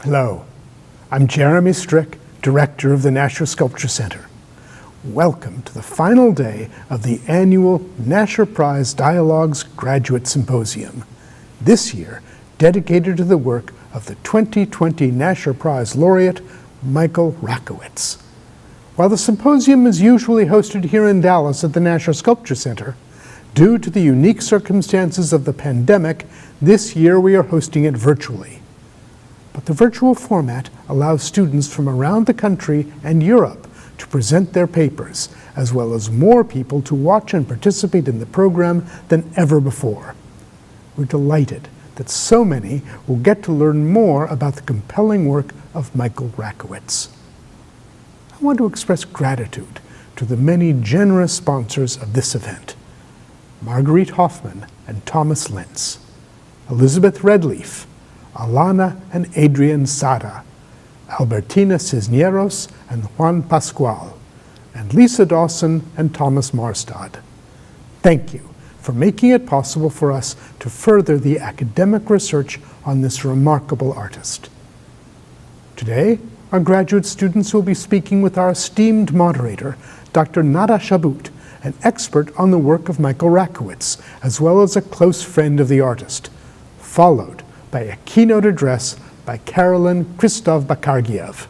Hello, I'm Jeremy Strick, Director of the Nasher Sculpture Center. Welcome to the final day of the annual Nasher Prize Dialogues Graduate Symposium, this year dedicated to the work of the 2020 Nasher Prize laureate, Michael Rakowitz. While the symposium is usually hosted here in Dallas at the Nasher Sculpture Center, due to the unique circumstances of the pandemic, this year we are hosting it virtually. But the virtual format allows students from around the country and Europe to present their papers, as well as more people to watch and participate in the program than ever before. We're delighted that so many will get to learn more about the compelling work of Michael Rakowitz. I want to express gratitude to the many generous sponsors of this event: Marguerite Hoffman and Thomas Lentz, Elizabeth Redleaf, Alana and Adrian Sada, Albertina Cisneros and Juan Pascual, and Lisa Dawson and Thomas Marstad. Thank you for making it possible for us to further the academic research on this remarkable artist. Today, our graduate students will be speaking with our esteemed moderator, Dr. Nada Shabout, an expert on the work of Michael Rakowitz, as well as a close friend of the artist, followed by a keynote address by Carolyn Christov-Bargargiev.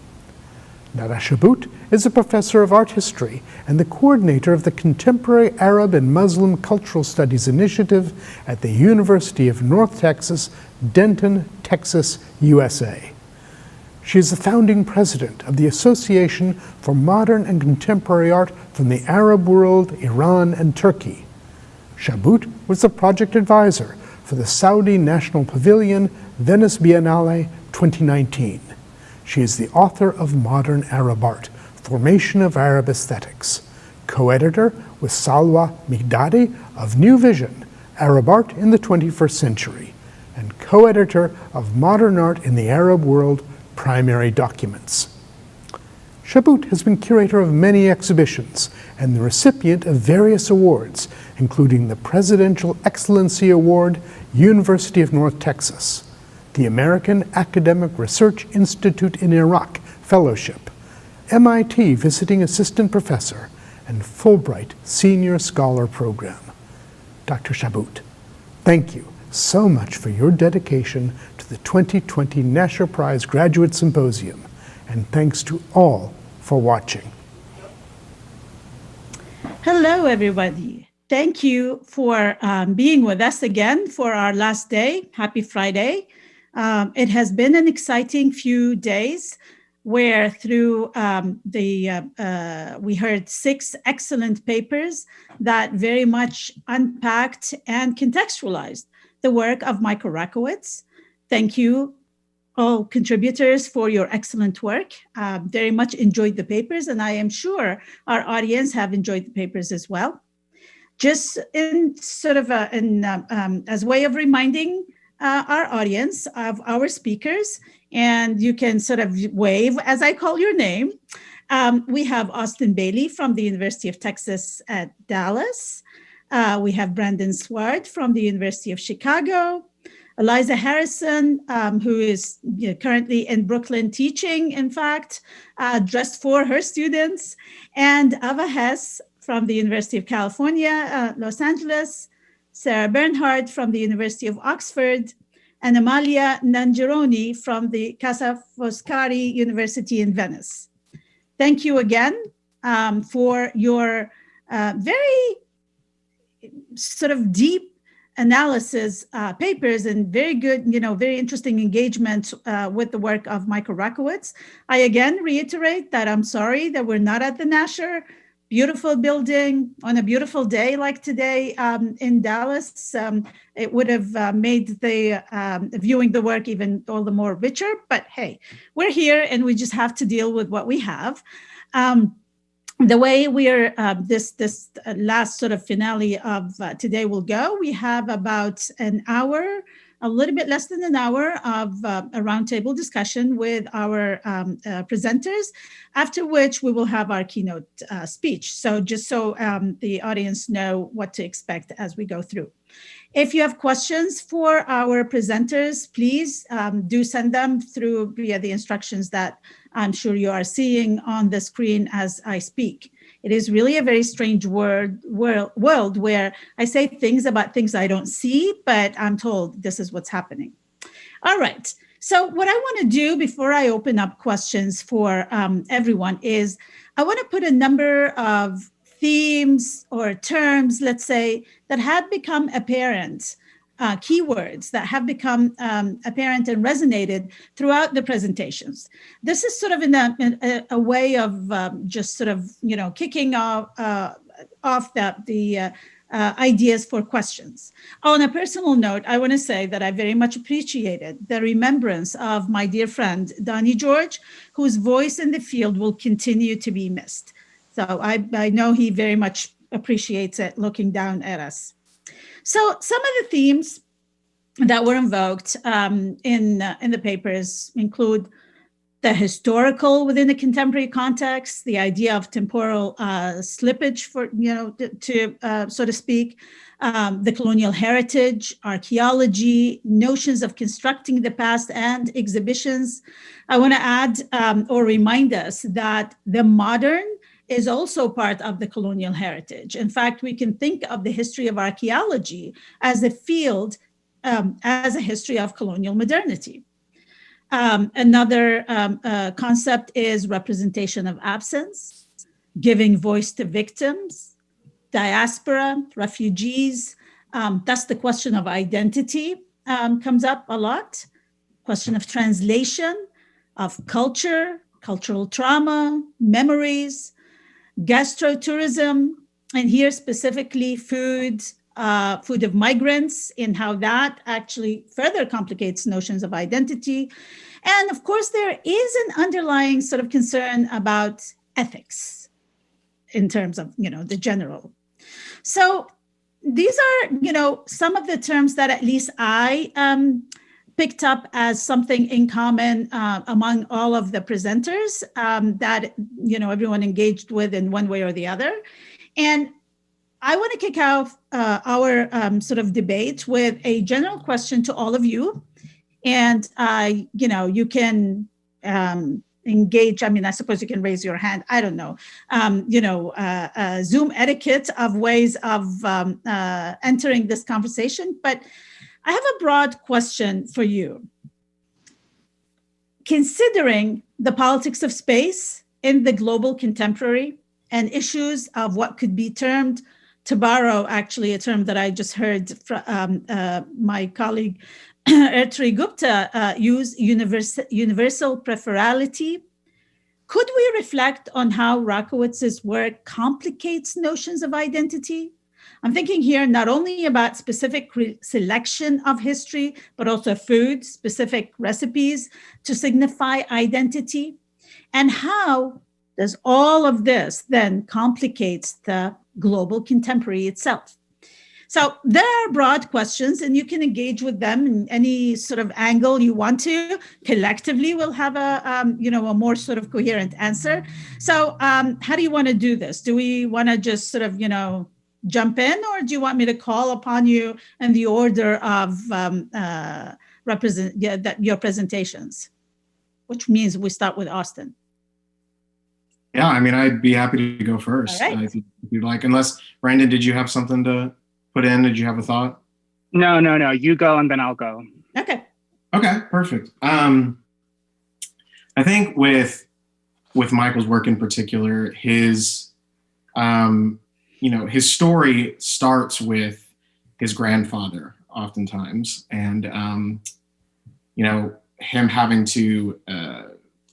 Nada Shabout is a professor of art history and the coordinator of the Contemporary Arab and Muslim Cultural Studies Initiative at the University of North Texas, Denton, Texas, USA. She is the founding president of the Association for Modern and Contemporary Art from the Arab world, Iran, and Turkey. Shabout was the project advisor for the Saudi National Pavilion Venice Biennale 2019. She is the author of Modern Arab Art, Formation of Arab Aesthetics, co-editor with Salwa Migdadi of New Vision, Arab Art in the 21st Century, and co-editor of Modern Art in the Arab World, Primary Documents. Shabout has been curator of many exhibitions and the recipient of various awards, including the Presidential Excellency Award, University of North Texas, the American Academic Research Institute in Iraq Fellowship, MIT Visiting Assistant Professor, and Fulbright Senior Scholar Program. Dr. Shabout, thank you so much for your dedication to the 2020 Nasher Prize Graduate Symposium, and thanks to all for watching. Hello, everybody. Thank you for being with us again for our last day. Happy Friday. It has been an exciting few days where through we heard 6 excellent papers that very much unpacked and contextualized the work of Michael Rakowitz. Thank you, all contributors, for your excellent work. Very much enjoyed the papers, and I am sure our audience have enjoyed the papers as well. Just in sort of as way of reminding our audience of our speakers, and you can sort of wave as I call your name. We have Austin Bailey from the University of Texas at Dallas. We have Brandon Swart from the University of Chicago. Eliza Harrison, who is currently in Brooklyn teaching, in fact, just for her students. And Ava Hess from the University of California, Los Angeles. Sarah Bernhardt from the University of Oxford, and Amalia Nangeroni from the Casa Foscari University in Venice. Thank you again for your very sort of deep analysis papers and very good, very interesting engagement with the work of Michael Rakowitz. I again reiterate that I'm sorry that we're not at the Nasher. Beautiful building on a beautiful day like today in Dallas. It would have made the viewing the work even all the more richer, but hey, we're here and we just have to deal with what we have. The way we're this last sort of finale of today will go, we have about an hour, a little bit less than an hour of a roundtable discussion with our presenters, after which we will have our keynote speech. So just so the audience know what to expect as we go through. If you have questions for our presenters, please do send them through via the instructions that I'm sure you are seeing on the screen as I speak. It is really a very strange world where I say things about things I don't see, but I'm told this is what's happening. All right. So what I want to do before I open up questions for everyone is I want to put a number of themes or terms, let's say, that have become apparent, keywords that have become apparent and resonated throughout the presentations. This is sort of in a way of just sort of, kicking off the ideas for questions. On a personal note, I want to say that I very much appreciated the remembrance of my dear friend, Donnie George, whose voice in the field will continue to be missed. So I know he very much appreciates it looking down at us. So some of the themes that were invoked in the papers include the historical within the contemporary context, the idea of temporal slippage, so to speak, the colonial heritage, archaeology, notions of constructing the past, and exhibitions. I want to add or remind us that the modern is also part of the colonial heritage. In fact, we can think of the history of archaeology as a field, as a history of colonial modernity. Another concept is representation of absence, giving voice to victims, diaspora, refugees. Thus, the question of identity comes up a lot. Question of translation, of culture, cultural trauma, memories, gastrotourism, and here specifically food of migrants, and how that actually further complicates notions of identity. And of course, there is an underlying sort of concern about ethics in terms of, the general. So these are, some of the terms that at least I picked up as something in common among all of the presenters that, everyone engaged with in one way or the other. And I want to kick off our sort of debate with a general question to all of you. And, you can engage. I mean, I suppose you can raise your hand. I don't know, Zoom etiquette of ways of entering this conversation. But I have a broad question for you. Considering the politics of space in the global contemporary and issues of what could be termed, to borrow actually a term that I just heard from my colleague Ertri Gupta use, universal preferality, could we reflect on how Rakowitz's work complicates notions of identity? I'm thinking here not only about specific selection of history, but also food, specific recipes to signify identity. And how does all of this then complicates the global contemporary itself? So there are broad questions, and you can engage with them in any sort of angle you want to. Collectively, we'll have a more sort of coherent answer. So how do you want to do this? Do we want to just sort of, jump in, or do you want me to call upon you in the order of your presentations? Which means we start with Austin. Yeah, I mean, I'd be happy to go first. All right. If you'd like. Unless, Brandon, did you have something to put in? Did you have a thought? No. You go and then I'll go. Okay. Okay, perfect. I think with Michael's work in particular, his story starts with his grandfather oftentimes, and him having to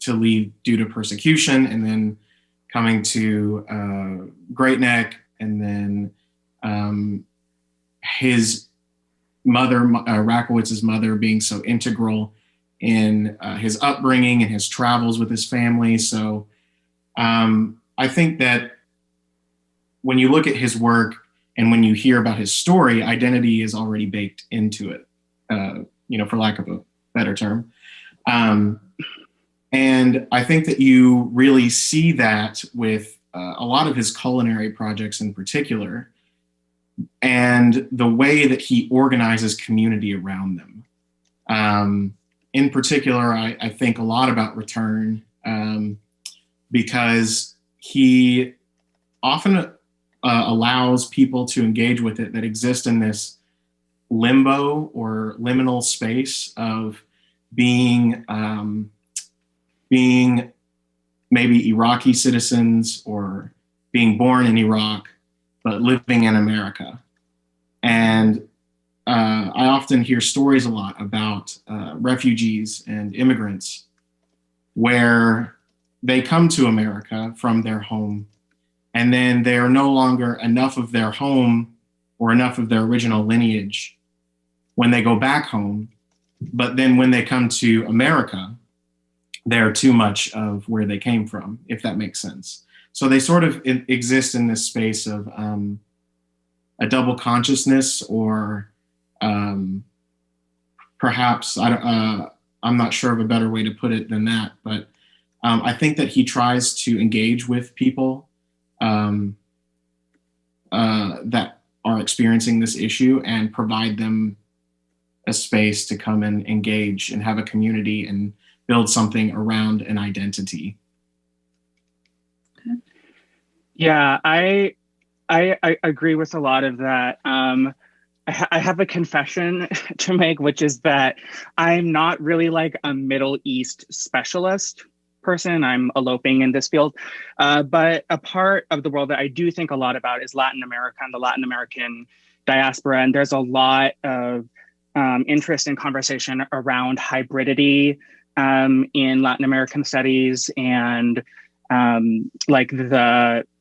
leave due to persecution, and then coming to Great Neck, and then his mother, Rakowitz's mother, being so integral in his upbringing and his travels with his family. So I think that when you look at his work and when you hear about his story, identity is already baked into it, for lack of a better term. And I think that you really see that with a lot of his culinary projects in particular. and the way that he organizes community around them. In particular, I think a lot about Return because he often allows people to engage with it that exist in this limbo or liminal space of being maybe Iraqi citizens or being born in Iraq, but living in America. And I often hear stories a lot about refugees and immigrants where they come to America from their home, and then they are no longer enough of their home or enough of their original lineage when they go back home. But then when they come to America, they're too much of where they came from, if that makes sense. So they sort of exist in this space of a double consciousness, or perhaps, I'm not sure of a better way to put it than that, but I think that he tries to engage with people that are experiencing this issue and provide them a space to come and engage and have a community and build something around an identity. Yeah, I agree with a lot of that. I have a confession to make, which is that I'm not really like a Middle East specialist person. I'm eloping in this field. But a part of the world that I do think a lot about is Latin America and the Latin American diaspora. And there's a lot of interest and conversation around hybridity in Latin American studies, and like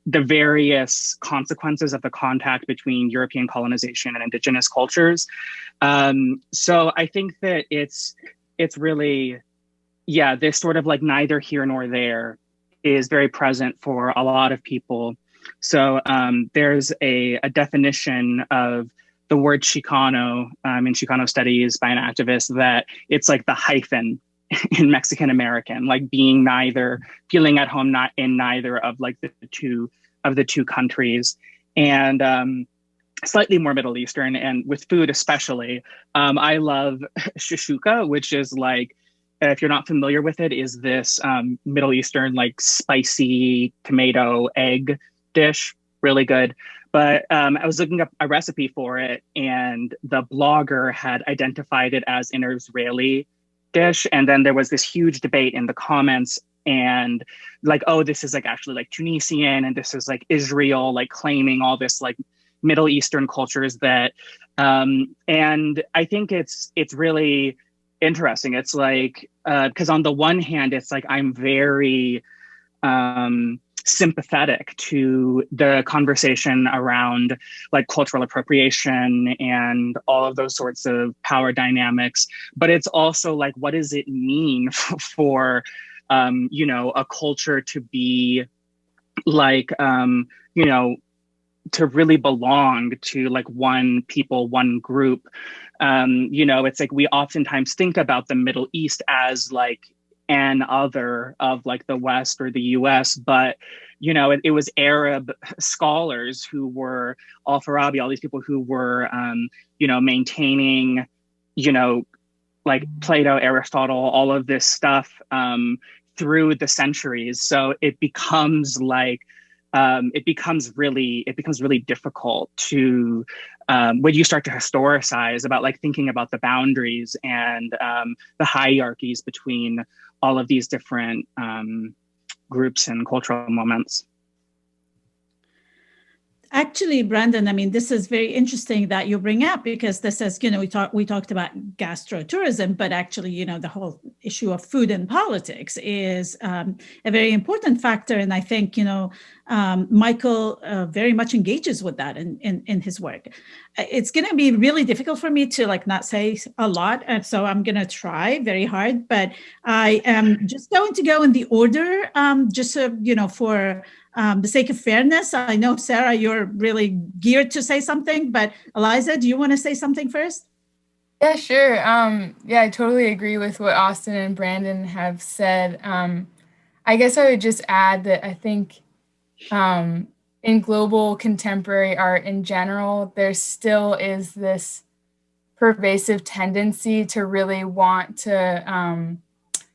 the various consequences of the contact between European colonization and indigenous cultures. So I think that it's really, yeah, this sort of like neither here nor there is very present for a lot of people. So there's a definition of the word Chicano in Chicano studies by an activist that it's like the hyphen in Mexican American, like being neither, feeling at home not in neither of like the two countries, and slightly more Middle Eastern, and with food especially. I love shushuka, which is like, if you're not familiar with it, is this Middle Eastern like spicy tomato egg dish, really good. But I was looking up a recipe for it, and the blogger had identified it as an Israeli dish. And then there was this huge debate in the comments, and like, oh, this is like actually like Tunisian, and this is like Israel, like claiming all this like Middle Eastern cultures that, and I think it's really interesting. It's like, because on the one hand, it's like I'm very sympathetic to the conversation around like cultural appropriation and all of those sorts of power dynamics. But it's also like, what does it mean for, you know, a culture to be like, you know, to really belong to like one people, one group? You know, it's like we oftentimes think about the Middle East as like an other of like the West or the US, but you know, it was Arab scholars who were, Al-Farabi, all these people who were, you know, maintaining, you know, like Plato, Aristotle, all of this stuff through the centuries. So it becomes like, it becomes really difficult to, when you start to historicize about like thinking about the boundaries and the hierarchies between all of these different groups and cultural moments. Actually, Brandon, I mean, this is very interesting that you bring up, because this is, you know, we talked about gastrotourism, but actually, you know, the whole issue of food and politics is a very important factor. And I think, you know, Michael very much engages with that in his work. It's going to be really difficult for me to like not say a lot. And so I'm going to try very hard, but I am just going to go in the order, just so, you know, for the sake of fairness. I know, Sarah, you're really geared to say something, but Eliza, do you want to say something first? Yeah, sure. Yeah, I totally agree with what Austin and Brandon have said. I guess I would just add that I think in global contemporary art in general, there still is this pervasive tendency to really want to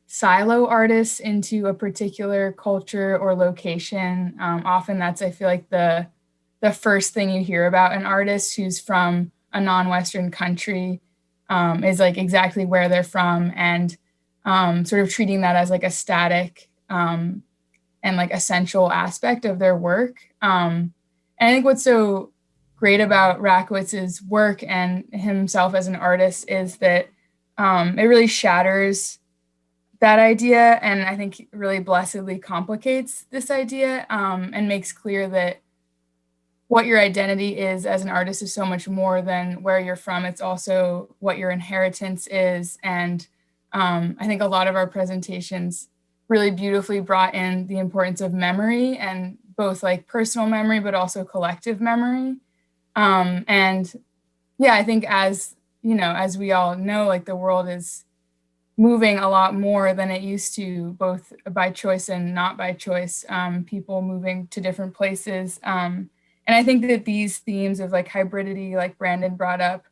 silo artists into a particular culture or location. Often that's, I feel like, the first thing you hear about an artist who's from a non-Western country is like exactly where they're from, and sort of treating that as like a static and like essential aspect of their work. And I think what's so great about Rakowitz's work and himself as an artist is that it really shatters that idea, and I think really blessedly complicates this idea, and makes clear that what your identity is as an artist is so much more than where you're from. It's also what your inheritance is. And I think a lot of our presentations really beautifully brought in the importance of memory, and both like personal memory, but also collective memory. And yeah, I think as we all know, like the world is moving a lot more than it used to, both by choice and not by choice, people moving to different places. And I think that these themes of like hybridity, like Brandon brought up,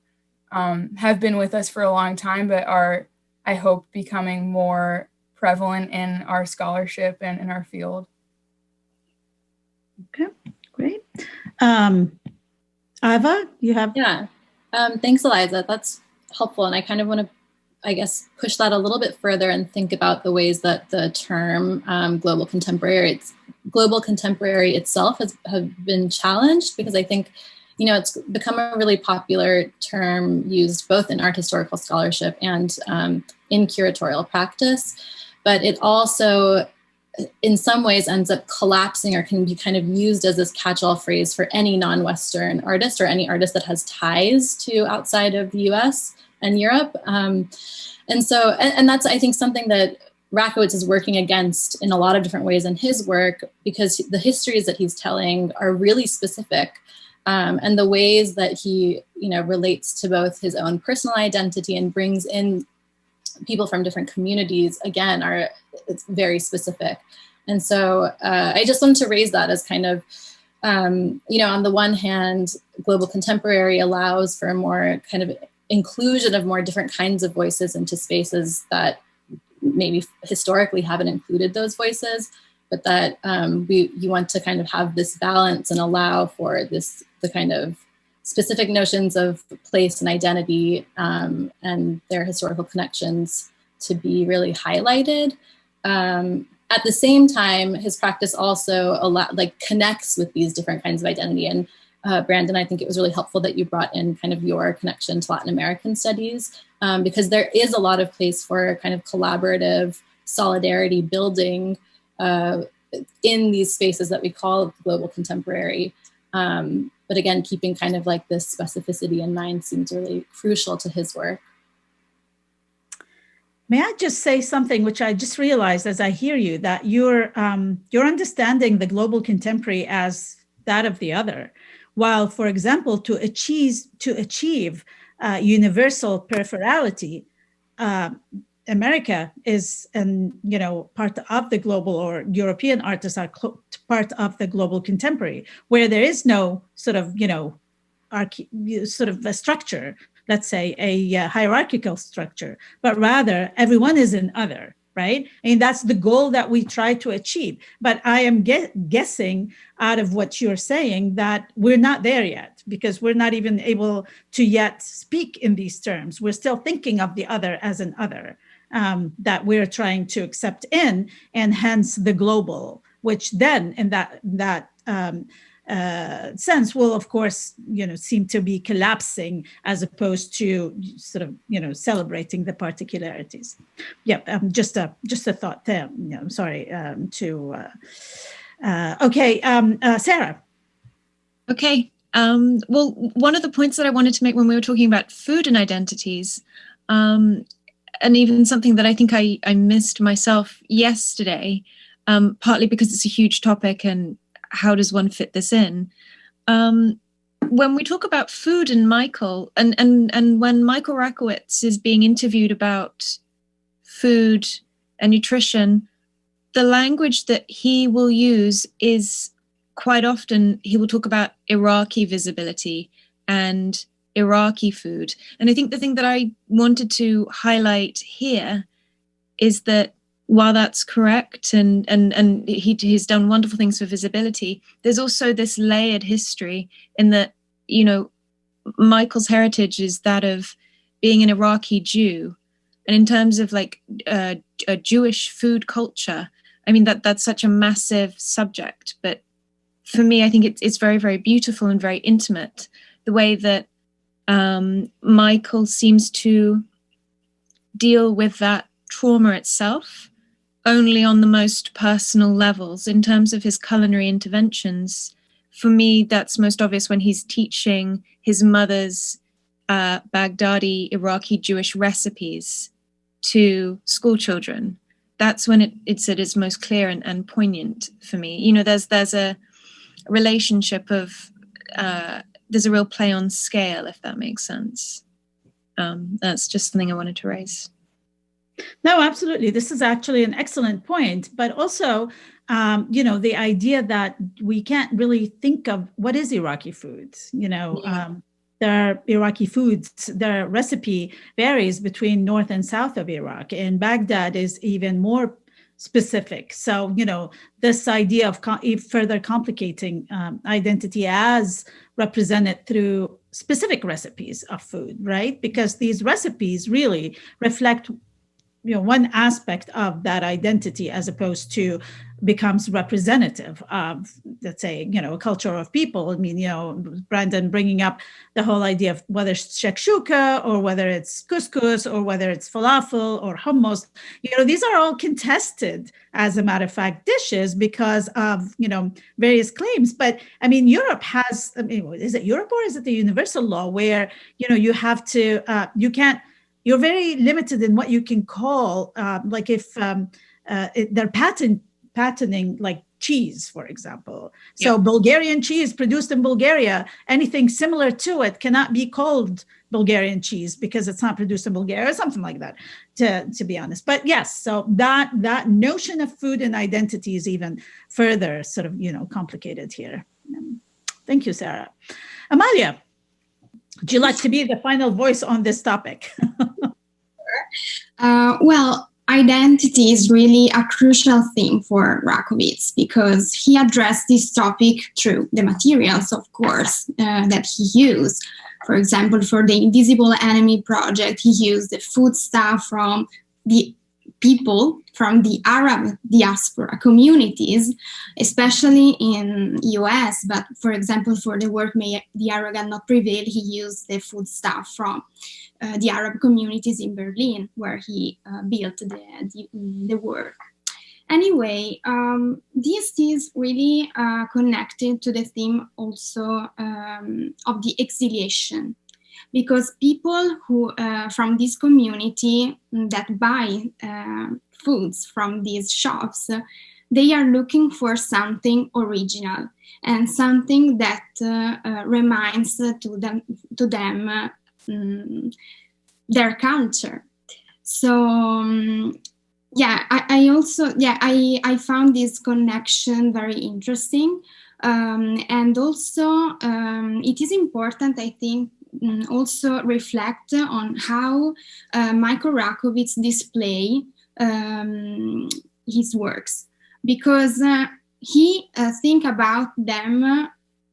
have been with us for a long time, but are, I hope, becoming more prevalent in our scholarship and in our field. Okay, great. Ava, you have? Yeah, thanks, Eliza. That's helpful. And I kind of want to, I guess, push that a little bit further and think about the ways that the term global contemporary itself have been challenged, because I think, it's become a really popular term used both in art historical scholarship and in curatorial practice. But it also, in some ways, ends up collapsing or can be kind of used as this catch-all phrase for any non-Western artist or any artist that has ties to outside of the US and Europe. And that's, I think, something that Rakowitz is working against in a lot of different ways in his work, because the histories that he's telling are really specific. And the ways that he, relates to both his own personal identity and brings in people from different communities, again, it's very specific. And so I just wanted to raise that as kind of, on the one hand, global contemporary allows for a more kind of inclusion of more different kinds of voices into spaces that maybe historically haven't included those voices, but that you want to kind of have this balance and allow for the kind of specific notions of place and identity and their historical connections to be really highlighted. At the same time, his practice also connects with these different kinds of identity. And Brandon, I think it was really helpful that you brought in kind of your connection to Latin American studies, because there is a lot of place for kind of collaborative solidarity building in these spaces that we call global contemporary. But again, keeping kind of like this specificity in mind seems really crucial to his work. May I just say something which I just realized as I hear you, that you're understanding the global contemporary as that of the other, while, for example, to achieve universal peripherality, America is, part of the global, or European artists are part of the global contemporary, where there is no sort of, sort of a structure, let's say a hierarchical structure, but rather everyone is an other, right? And that's the goal that we try to achieve. But I am guessing out of what you're saying that we're not there yet, because we're not even able to yet speak in these terms. We're still thinking of the other as an other. That we're trying to accept in, and hence the global, which then in that sense will, of course, seem to be collapsing as opposed to sort of, celebrating the particularities. Yeah, just a thought there. I'm sorry okay, Sarah. Okay. Well, one of the points that I wanted to make when we were talking about food and identities, and even something that I think I missed myself yesterday, partly because it's a huge topic and how does one fit this in? When we talk about food and Michael, and when Michael Rakowitz is being interviewed about food and nutrition, the language that he will use is quite often he will talk about Iraqi visibility and Iraqi food. And I think the thing that I wanted to highlight here is that while that's correct and he's done wonderful things for visibility, there's also this layered history in that, you know, Michael's heritage is that of being an Iraqi Jew. And in terms of like a Jewish food culture, I mean, that's such a massive subject. But for me, I think it's very, very beautiful and very intimate, the way that Michael seems to deal with that trauma itself only on the most personal levels. In terms of his culinary interventions, for me, that's most obvious when he's teaching his mother's Baghdadi Iraqi Jewish recipes to school children. That's when it's at its most clear and poignant for me. You know, there's a relationship of, there's a real play on scale, if that makes sense. That's just something I wanted to raise. No, absolutely. This is actually an excellent point, but also, you know, the idea that we can't really think of what is Iraqi food. You know, there are Iraqi foods, their recipe varies between north and south of Iraq, and Baghdad is even more specific. So, you know, this idea of further complicating identity as represented through specific recipes of food, right? Because these recipes really reflect, you know, one aspect of that identity as opposed to becomes representative of, let's say, you know, a culture of people. I mean, you know, Brandon bringing up the whole idea of whether it's shakshuka or whether it's couscous or whether it's falafel or hummus, you know, these are all contested, as a matter of fact, dishes because of, you know, various claims. But I mean, Europe has, I mean, is it Europe or is it the universal law where, you know, you have to, you can't, you're very limited in what you can call, like if they're patenting like cheese, for example. So Bulgarian cheese produced in Bulgaria, anything similar to it cannot be called Bulgarian cheese because it's not produced in Bulgaria or something like that, to be honest. But yes, so that notion of food and identity is even further sort of, you know, complicated here. Thank you, Sarah. Amalia, would you like to be the final voice on this topic? Well, identity is really a crucial theme for Rakowitz because he addressed this topic through the materials, of course, that he used. For example, for the Invisible Enemy project, he used the foodstuff from the people from the Arab diaspora communities, especially in US. But for example, for the work May the Arrogant Not Prevail, he used the foodstuff from the Arab communities in Berlin, where he built the work. Anyway, this is really connected to the theme also of the exiliation, because people who from this community that buy foods from these shops, they are looking for something original and something that reminds to them their culture. So I found this connection very interesting, and also it is important, I think, also reflect on how Michael Rakowitz display his works, because he think about them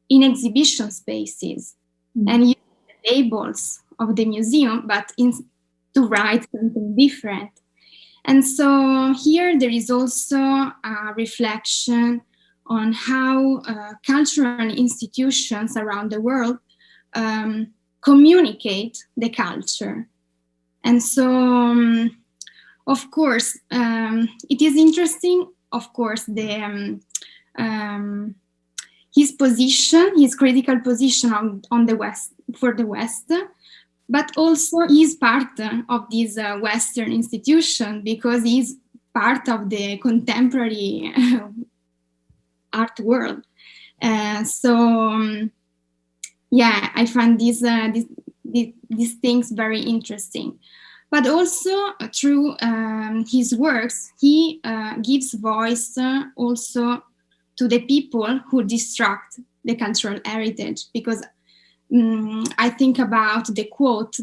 in exhibition spaces and use the labels of the museum, but to write something different. And so here there is also a reflection on how cultural institutions around the world communicate the culture. And so, of course, it is interesting, of course, his position, his critical position on the West, for the West, but also he's part of this Western institution because he's part of the contemporary art world. I find these things very interesting. But also through his works, he gives voice also to the people who destruct the cultural heritage, because I think about the quote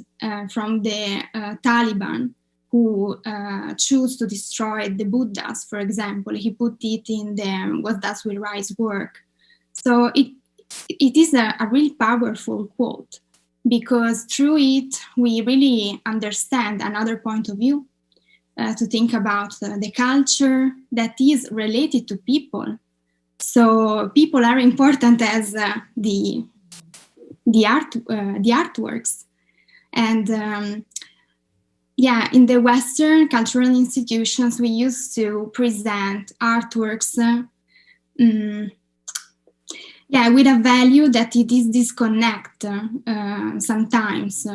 from the Taliban who choose to destroy the Buddhas, for example. He put it in the "What Does We Rise" work. So it is a really powerful quote, because through it we really understand another point of view, to think about the culture that is related to people. So people are important as the artworks, and in the Western cultural institutions we used to present artworks with a value that it is disconnect sometimes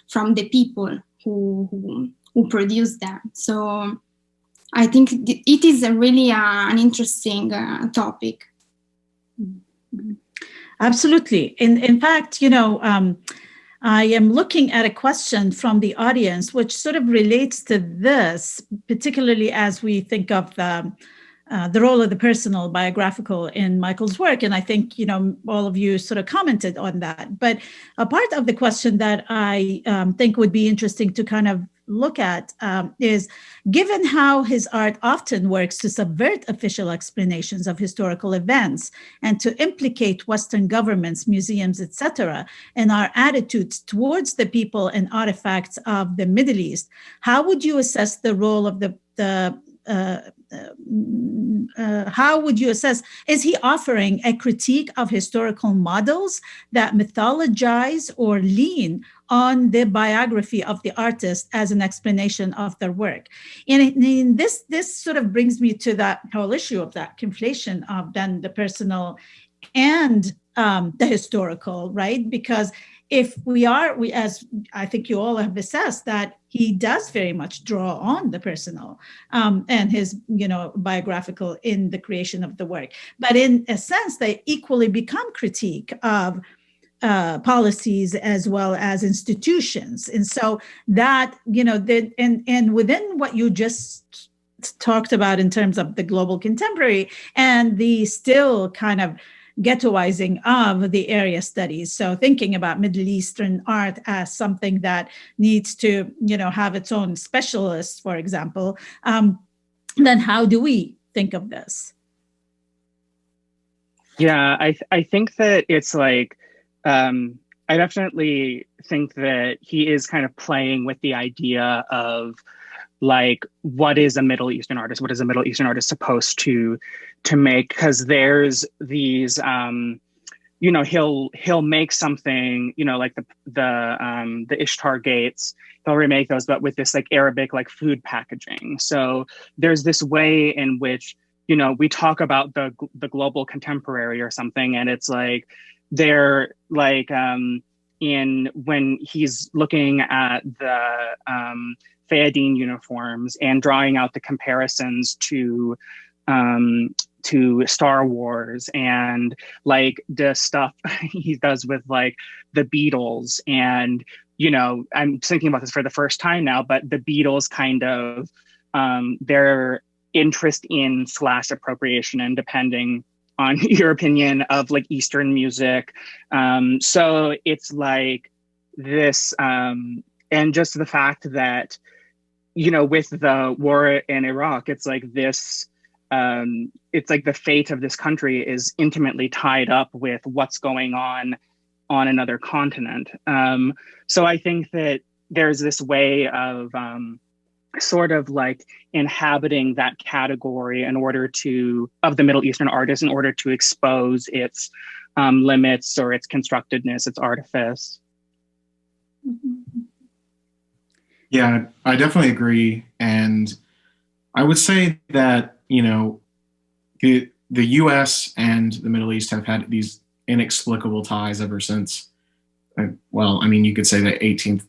from the people who produce them. So I think it is really an interesting topic. Absolutely. In fact, I am looking at a question from the audience, which sort of relates to this, particularly as we think of the role of the personal biographical in Michael's work. And I think, all of you sort of commented on that. But a part of the question that I think would be interesting to kind of look at is, given how his art often works to subvert official explanations of historical events and to implicate Western governments, museums, etc., in our attitudes towards the people and artifacts of the Middle East, how would you assess the role of how would you assess, is he offering a critique of historical models that mythologize or lean on the biography of the artist as an explanation of their work? And this sort of brings me to that whole issue of that conflation of then the personal and the historical, right? Because if we as I think you all have assessed, that he does very much draw on the personal and his, biographical in the creation of the work. But in a sense, they equally become critique of policies as well as institutions. And so that, and within what you just talked about in terms of the global contemporary and the still kind of ghettoizing of the area studies. So thinking about Middle Eastern art as something that needs to, have its own specialists, for example, then how do we think of this? Yeah, I think that it's like, I definitely think that he is kind of playing with the idea of like, what is a Middle Eastern artist? What is a Middle Eastern artist supposed to make? Because there's these, he'll make something, like the Ishtar gates. He'll remake those, but with this like Arabic like food packaging. So there's this way in which we talk about the global contemporary or something, and it's like they're like in when he's looking at the Fayadeen uniforms and drawing out the comparisons to Star Wars and like the stuff he does with like the Beatles. And, I'm thinking about this for the first time now, but the Beatles kind of their interest in / appropriation, and depending on your opinion of like Eastern music. So it's like this, and just the fact that, with the war in Iraq, it's like this, it's like the fate of this country is intimately tied up with what's going on another continent. So I think that there's this way of sort of like inhabiting that category of the Middle Eastern artist in order to expose its limits or its constructedness, its artifice. Yeah, I definitely agree. And I would say that, the US and the Middle East have had these inexplicable ties ever since, you could say the 18th,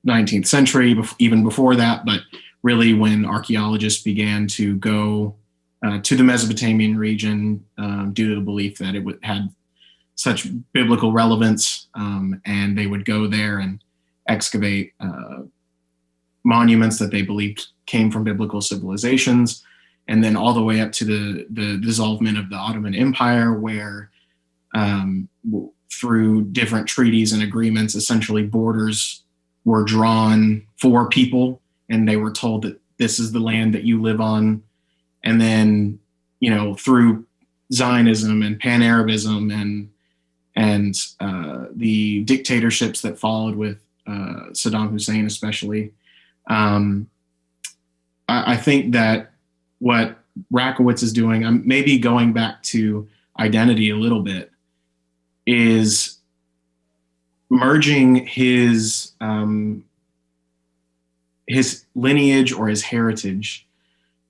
19th century, even before that, but really when archaeologists began to go to the Mesopotamian region due to the belief that it had such biblical relevance, and they would go there and excavate monuments that they believed came from biblical civilizations. and then all the way up to the dissolvement of the Ottoman Empire, where through different treaties and agreements, essentially borders were drawn for people, and they were told that this is the land that you live on. And then, through Zionism and Pan-Arabism and the dictatorships that followed with Saddam Hussein, especially, I think that what Rakowitz is doing, maybe going back to identity a little bit, is merging his lineage or his heritage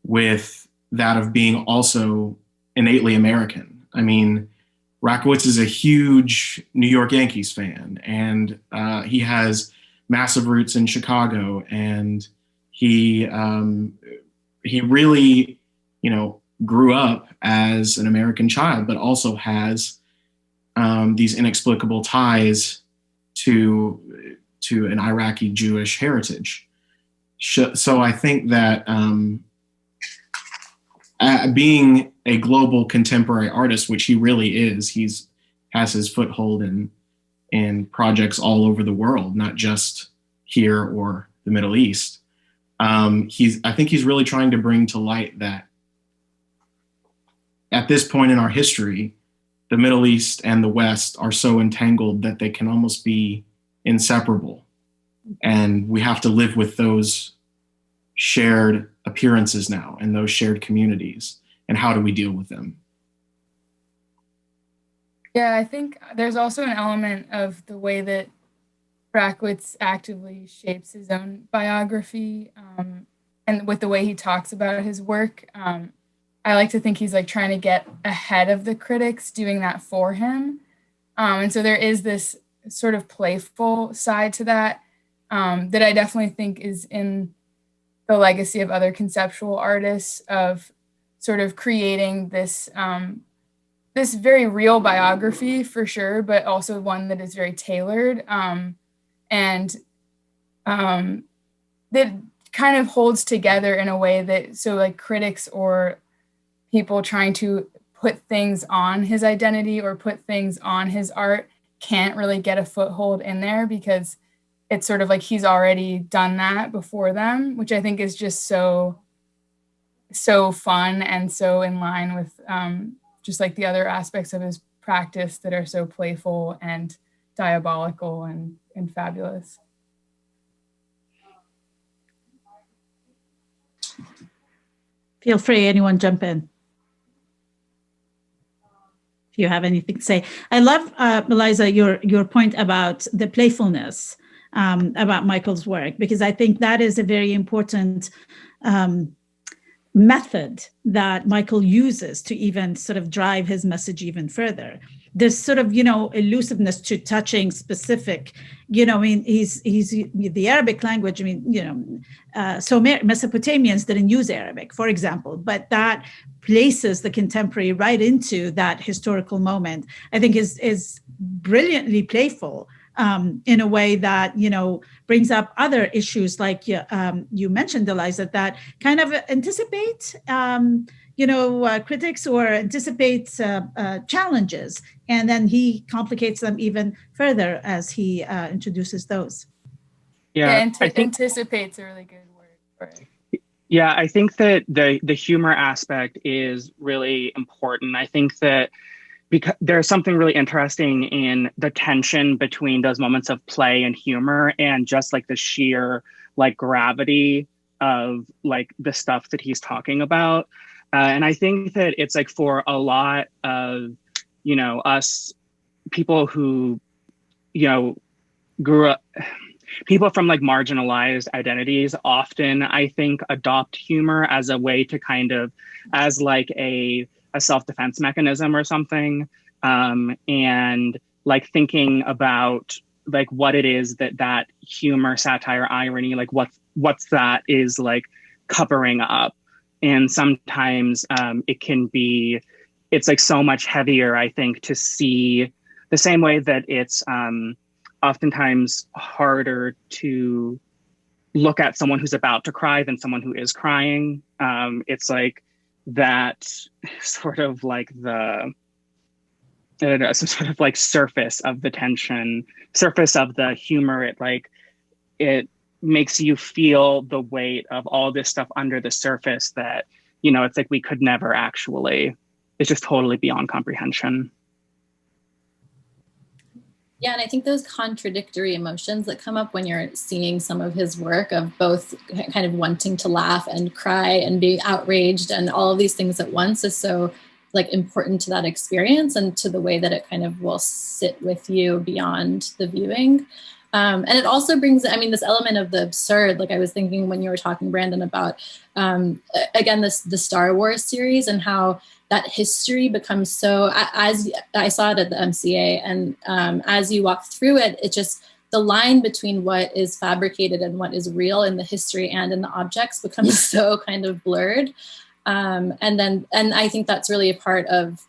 with that of being also innately American. I mean, Rakowitz is a huge New York Yankees fan, and he has massive roots in Chicago, and he really, grew up as an American child, but also has these inexplicable ties to an Iraqi Jewish heritage. So I think that being a global contemporary artist, which he really is, has his foothold in projects all over the world, not just here or the Middle East. I think he's really trying to bring to light that at this point in our history, the Middle East and the West are so entangled that they can almost be inseparable. And we have to live with those shared appearances now and those shared communities. And how do we deal with them? Yeah, I think there's also an element of the way that Rakowitz actively shapes his own biography, and with the way he talks about his work. I like to think he's like trying to get ahead of the critics doing that for him. And so there is this sort of playful side to that, that I definitely think is in the legacy of other conceptual artists, of sort of creating this this very real biography for sure, but also one that is very tailored, and that kind of holds together in a way that, so like critics or people trying to put things on his identity or put things on his art can't really get a foothold in there, because it's sort of like he's already done that before them, which I think is just so fun and so in line with just like the other aspects of his practice that are so playful and diabolical and fabulous. Feel free, anyone jump in if you have anything to say. I love, Eliza, your point about the playfulness about Michael's work, because I think that is a very important method that Michael uses to even sort of drive his message even further. This sort of, elusiveness to touching specific, I mean, he's the Arabic language. I mean, so Mesopotamians didn't use Arabic, for example, but that places the contemporary right into that historical moment. I think is brilliantly playful in a way that, brings up other issues like you mentioned, Eliza, that kind of anticipate, critics or anticipate challenges. And then he complicates them even further as he introduces those. Yeah, I think anticipate's a really good word for it. Yeah, I think that the humor aspect is really important. I think that because there's something really interesting in the tension between those moments of play and humor and just like the sheer like gravity of like the stuff that he's talking about. And I think that it's like for a lot of, us people who, grew up, people from like marginalized identities often, I think, adopt humor as a way to kind of, as like a self-defense mechanism or something. And like thinking about like what it is that humor, satire, irony, like what's that is like covering up. And sometimes it's like so much heavier, I think, to see the same way that it's oftentimes harder to look at someone who's about to cry than someone who is crying. It's like that sort of like the, I don't know, some sort of like surface of the tension, surface of the humor. It makes you feel the weight of all this stuff under the surface that, it's like we could never actually, it's just totally beyond comprehension. Yeah, and I think those contradictory emotions that come up when you're seeing some of his work, of both kind of wanting to laugh and cry and be outraged and all of these things at once, is so like important to that experience and to the way that it kind of will sit with you beyond the viewing. And it also brings, this element of the absurd, like I was thinking when you were talking, Brandon, about, again, the Star Wars series and how that history becomes so, as I saw it at the MCA, and as you walk through it, it just, the line between what is fabricated and what is real in the history and in the objects becomes so kind of blurred. And I think that's really a part of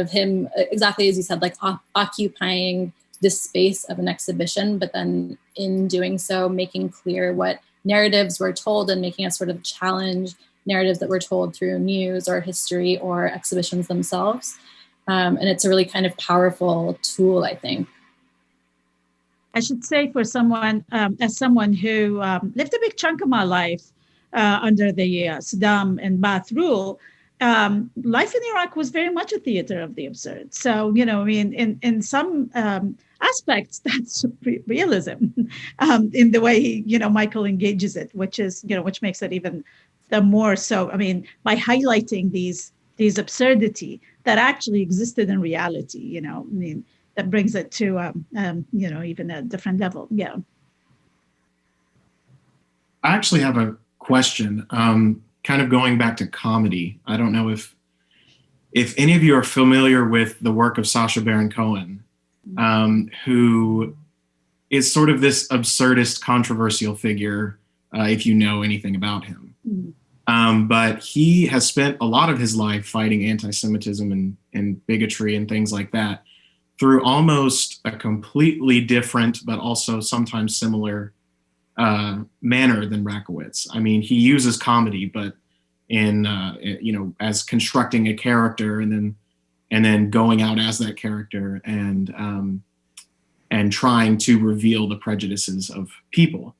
him, exactly as you said, like occupying this space of an exhibition, but then in doing so, making clear what narratives were told and making us sort of challenge narratives that were told through news or history or exhibitions themselves. And it's a really kind of powerful tool, I think. I should say, for someone, as someone who lived a big chunk of my life under the Saddam and Ba'ath rule, life in Iraq was very much a theater of the absurd. So, in some aspects, that's realism in the way, Michael engages it, which is, which makes it even the more so. By highlighting these absurdity that actually existed in reality, that brings it to, even a different level. Yeah. I actually have a question, kind of going back to comedy. I don't know if any of you are familiar with the work of Sacha Baron Cohen, who is sort of this absurdist, controversial figure, if you know anything about him. But he has spent a lot of his life fighting anti-Semitism and bigotry and things like that through almost a completely different, but also sometimes similar manner than Rakowitz. He uses comedy, but in as constructing a character and then going out as that character and trying to reveal the prejudices of people.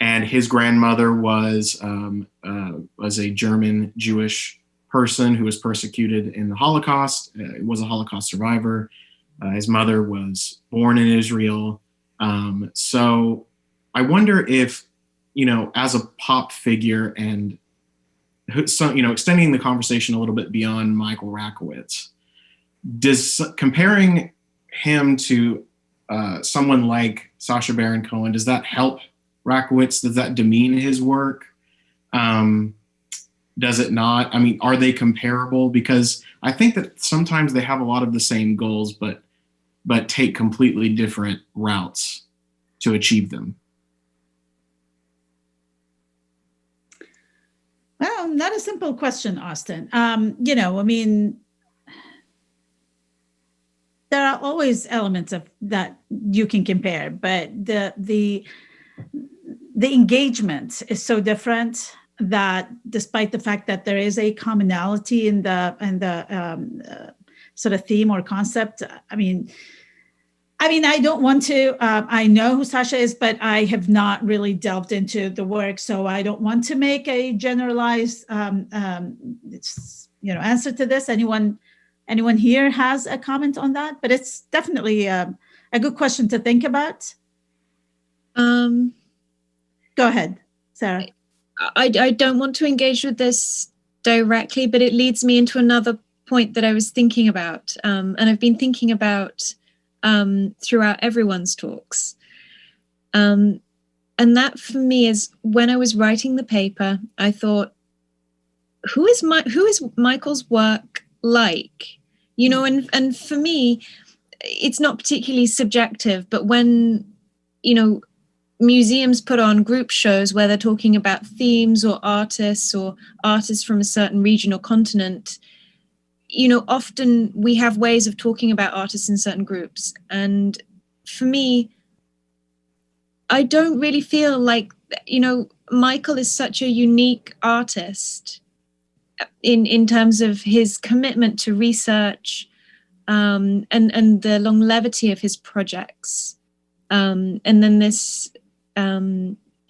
And his grandmother was a German Jewish person who was persecuted in the Holocaust. Was a Holocaust survivor. His mother was born in Israel. So I wonder if, as a pop figure and extending the conversation a little bit beyond Michael Rakowitz, comparing him to someone like Sacha Baron Cohen, does that help Rakowitz? Does that demean his work? Does it not? Are they comparable? Because I think that sometimes they have a lot of the same goals, but take completely different routes to achieve them. Well, not a simple question, Austin. There are always elements of that you can compare, but the engagement is so different that, despite the fact that there is a commonality in the sort of theme or concept, I don't want to, I know who Sacha is, but I have not really delved into the work. So I don't want to make a generalized answer to this. Anyone here has a comment on that? But it's definitely a good question to think about. Go ahead, Sarah. I don't want to engage with this directly, but it leads me into another point that I was thinking about, and I've been thinking about throughout everyone's talks. And that for me is, when I was writing the paper, I thought, who is Michael's work like? And for me, it's not particularly subjective, but when, museums put on group shows where they're talking about themes or artists from a certain region or continent, often we have ways of talking about artists in certain groups. And for me, I don't really feel like, Michael is such a unique artist. in terms of his commitment to research and the longevity of his projects. And then this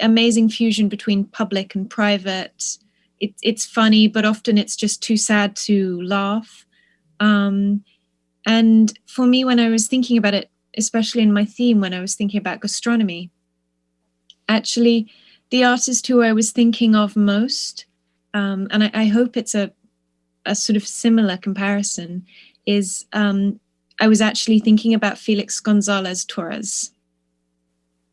amazing fusion between public and private. It's funny, but often it's just too sad to laugh. And for me, when I was thinking about it, especially in my theme, when I was thinking about gastronomy, actually, the artist who I was thinking of most, and I hope it's a sort of similar comparison, is I was actually thinking about Felix González Torres.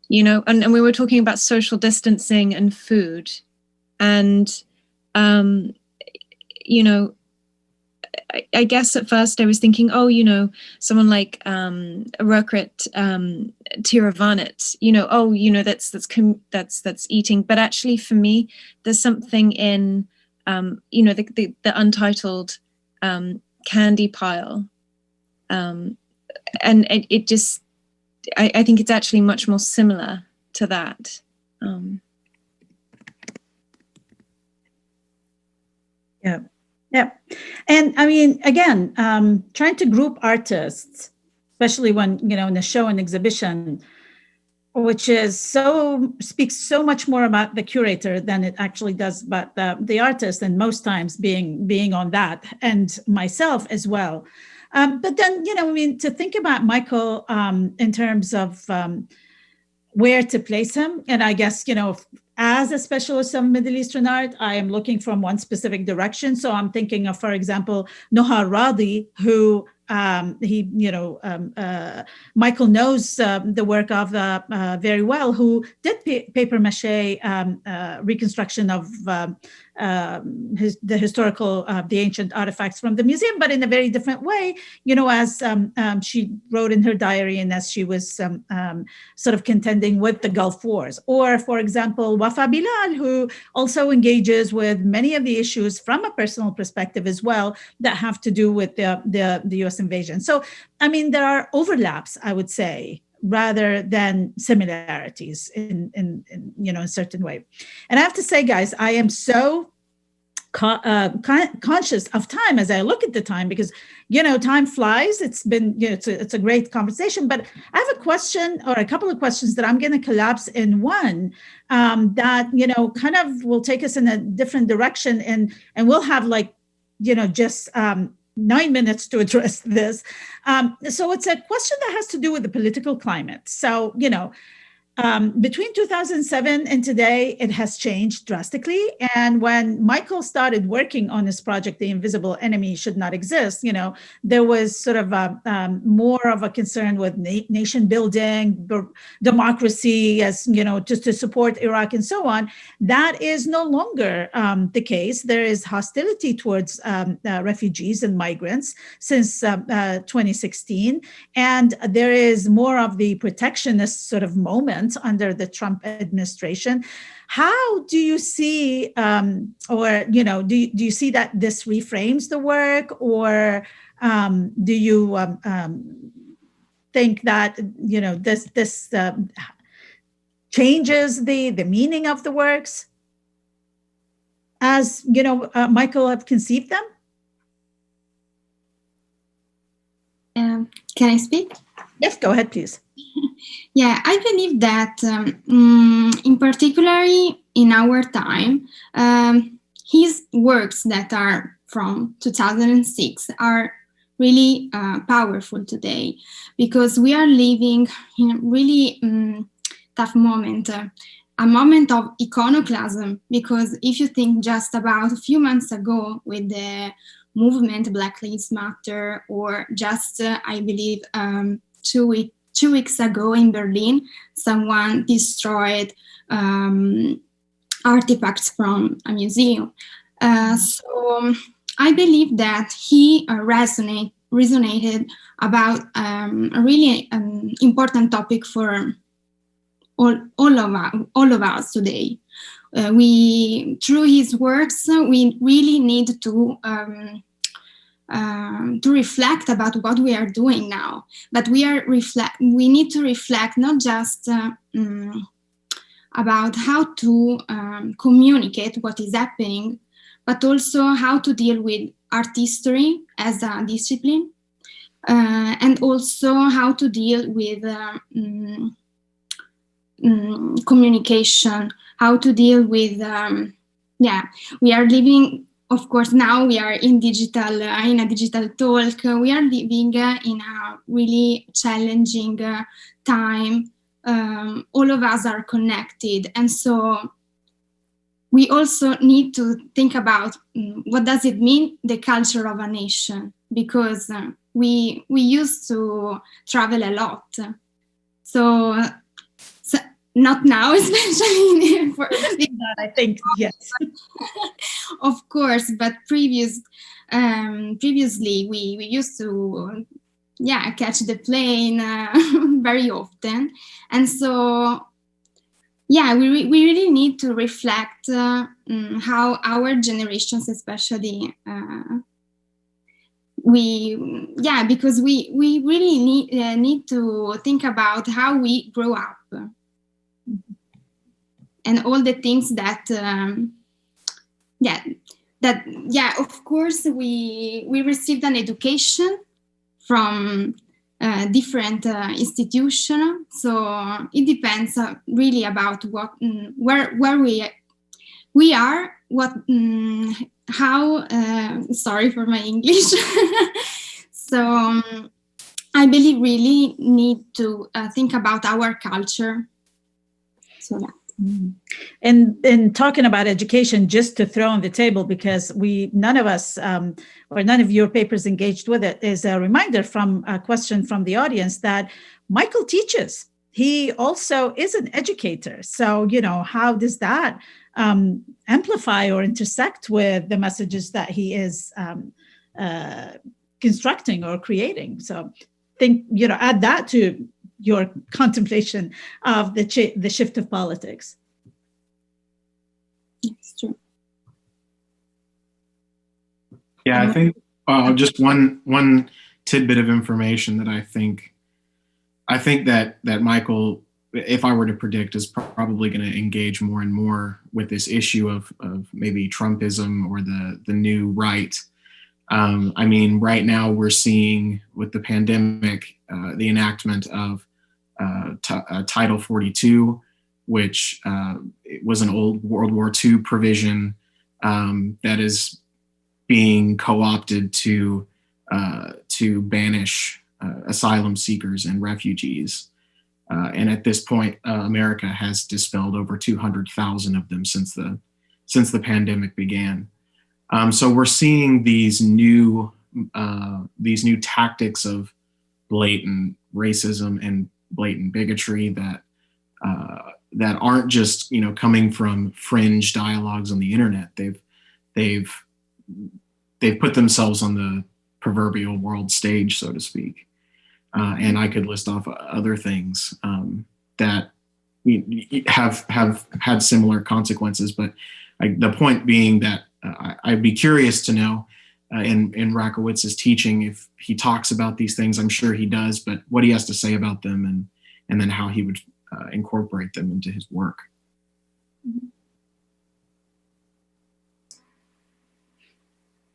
You know, and we were talking about social distancing and food. And, you know, I guess at first I was thinking, oh, you know, someone like Rakowitz, Tiravanit, you know, oh, you know, that's eating. But actually, for me, there's something in, you know, the Untitled candy pile, and it just, I think it's actually much more similar to that. Yeah. And I mean, again, trying to group artists, especially when, you know, in a show and exhibition, which is speaks so much more about the curator than it actually does about the artist, and most times being on that, and myself as well. But then, you know, I mean, to think about Michael in terms of where to place him, and I guess, you know, as a specialist of Middle Eastern art, I am looking from one specific direction. So I'm thinking of, for example, Nohar Radi, who Michael knows the work of very well, who did paper mache reconstruction of the historical, the ancient artifacts from the museum, but in a very different way, you know, as she wrote in her diary and as she was sort of contending with the Gulf Wars. Or, for example, Wafa Bilal, who also engages with many of the issues from a personal perspective as well that have to do with the U.S. invasion. So, I mean, there are overlaps, I would say, rather than similarities in you know, a certain way. And I have to say, guys, I am so conscious of time as I look at the time, because, you know, time flies. It's been, you know, it's a great conversation, but I have a question or a couple of questions that I'm going to collapse in one that, you know, kind of will take us in a different direction, and we'll have, like, you know, just 9 minutes to address this. So it's a question that has to do with the political climate. So, you know, between 2007 and today, it has changed drastically. And when Michael started working on this project, The Invisible Enemy Should Not Exist, you know, there was sort of more of a concern with nation building, democracy, as, you know, just to support Iraq and so on. That is no longer the case. There is hostility towards refugees and migrants since 2016. And there is more of the protectionist sort of moment under the Trump administration. How do you see, or, you know, do you see that this reframes the work, or do you think that, you know, this changes the meaning of the works as, you know, Michael have conceived them? Can I speak? Yes, go ahead, please. Yeah, I believe that in particularly in our time, his works that are from 2006 are really powerful today, because we are living in a really tough moment, a moment of iconoclasm, because if you think just about a few months ago with the movement Black Lives Matter, or just, I believe, 2 weeks ago in Berlin, someone destroyed artifacts from a museum. So I believe that he resonated about a really important topic for all of us today. Through his works, we really need to reflect about what we are doing now. But we need to reflect not just about how to communicate what is happening, but also how to deal with art history as a discipline, and also how to deal with communication, how to deal with, we are living, of course, now we are in digital, in a digital talk, we are living in a really challenging time. All of us are connected. And so we also need to think about what does it mean, the culture of a nation, because we used to travel a lot. So not now, especially for that, I think, yes. Of course, but previously we used to catch the plane very often, and so we really need to reflect how our generations, especially because we really need to think about how we grow up and all the things that of course we received an education from different institutions, so it depends really about what where we are, what how sorry for my English. So I believe really need to think about our culture. So And talking about education, just to throw on the table, because none of us or none of your papers engaged with it, is a reminder from a question from the audience that Michael teaches. He also is an educator. So, how does that amplify or intersect with the messages that he is constructing or creating? So add that to your contemplation of the shift of politics. It's true. Yeah, I think just one tidbit of information that I think that Michael, if I were to predict, is probably going to engage more and more with this issue of maybe Trumpism or the new right. I mean, right now we're seeing with the pandemic the enactment of Title 42, which was an old World War II provision that is being co-opted to banish asylum seekers and refugees. And at this point, America has dispelled over 200,000 of them since the pandemic began. So we're seeing these new tactics of blatant racism and blatant bigotry that aren't just coming from fringe dialogues on the internet. They've put themselves on the proverbial world stage, so to speak. And I could list off other things that have had similar consequences. But the point being that I'd be curious to know in Rakowitz's teaching if he talks about these things. I'm sure he does, but what he has to say about them and then how he would incorporate them into his work.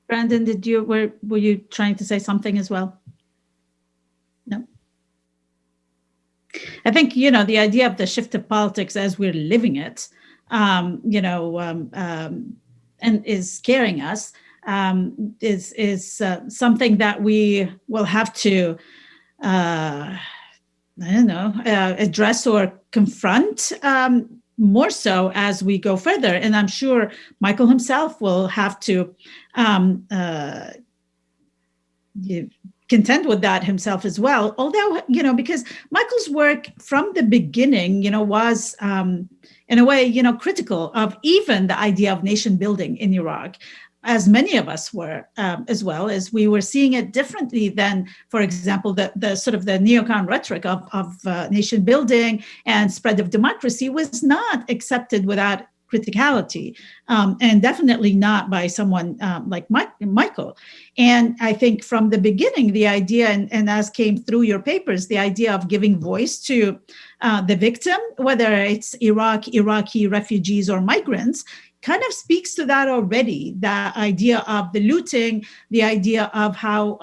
Brandon, were you trying to say something as well? No. I think the idea of the shift of politics as we're living it, and is scaring us, is something that we will have to address or confront more so as we go further. And I'm sure Michael himself will have to contend with that himself as well. Although, because Michael's work from the beginning, was in a way, critical of even the idea of nation building in Iraq, as many of us were, as well as we were seeing it differently than, for example, the sort of the neocon rhetoric of nation building and spread of democracy was not accepted without criticality, and definitely not by someone like Michael. And I think from the beginning, the idea, and as came through your papers, the idea of giving voice to the victim, whether it's Iraqi refugees or migrants, kind of speaks to that already. The idea of the looting, the idea of how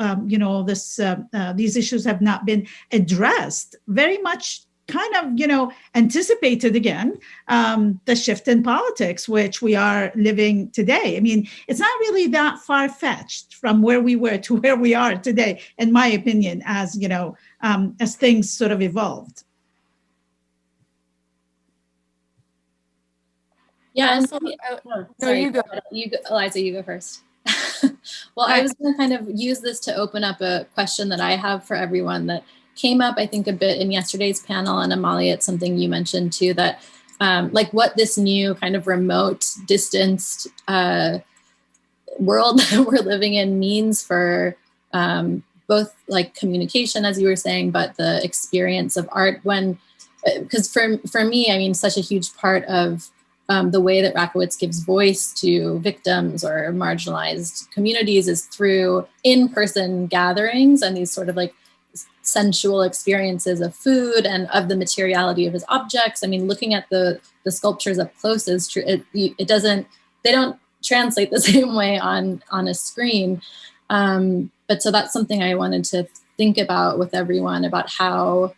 these issues have not been addressed, very much kind of anticipated again the shift in politics which we are living today. I mean, it's not really that far-fetched from where we were to where we are today, in my opinion, as things sort of evolved. Yeah, and sorry, you go. Eliza, you go first. Well, I was going to kind of use this to open up a question that I have for everyone that came up, I think, a bit in yesterday's panel, and Amalia, it's something you mentioned too, that like what this new kind of remote, distanced world that we're living in means for both like communication, as you were saying, but the experience of art. Because for me, I mean, such a huge part of the way that Rakowitz gives voice to victims or marginalized communities is through in-person gatherings and these sort of like sensual experiences of food and of the materiality of his objects. I mean, looking at the sculptures up close is true. They don't translate the same way on a screen. But so that's something I wanted to think about with everyone, about how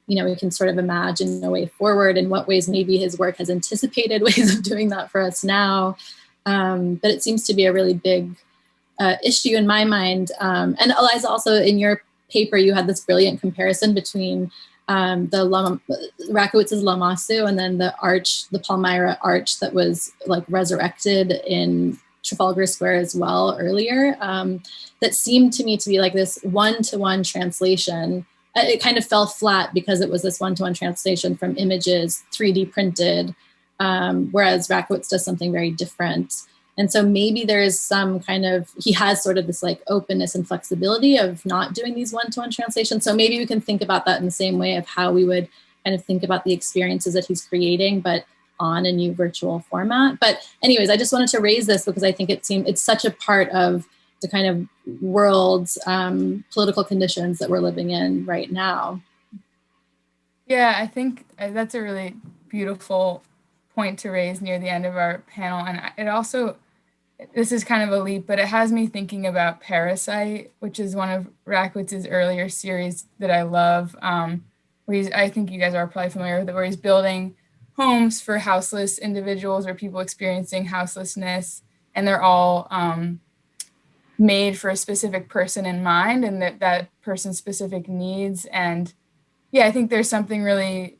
we can sort of imagine a way forward, in what ways maybe his work has anticipated ways of doing that for us now. But it seems to be a really big issue in my mind. And Eliza, also in your paper, you had this brilliant comparison between Rakowitz's Lamassu and then the Palmyra arch that was like resurrected in Trafalgar Square as well earlier. That seemed to me to be like this one-to-one translation. It kind of fell flat because it was this one-to-one translation from images 3D printed, whereas Rakowitz does something very different. And so maybe there is some kind of, he has sort of this like openness and flexibility of not doing these one-to-one translations. So maybe we can think about that in the same way of how we would kind of think about the experiences that he's creating, but on a new virtual format. But anyways, I just wanted to raise this because I think it's such a part of the kind of world's political conditions that we're living in right now. Yeah, I think that's a really beautiful point to raise near the end of our panel. And it also, this is kind of a leap, but it has me thinking about Parasite, which is one of Rakowitz's earlier series that I love, where I think you guys are probably familiar with it, where he's building homes for houseless individuals or people experiencing houselessness, and they're all made for a specific person in mind and that person's specific needs. And yeah, I think there's something really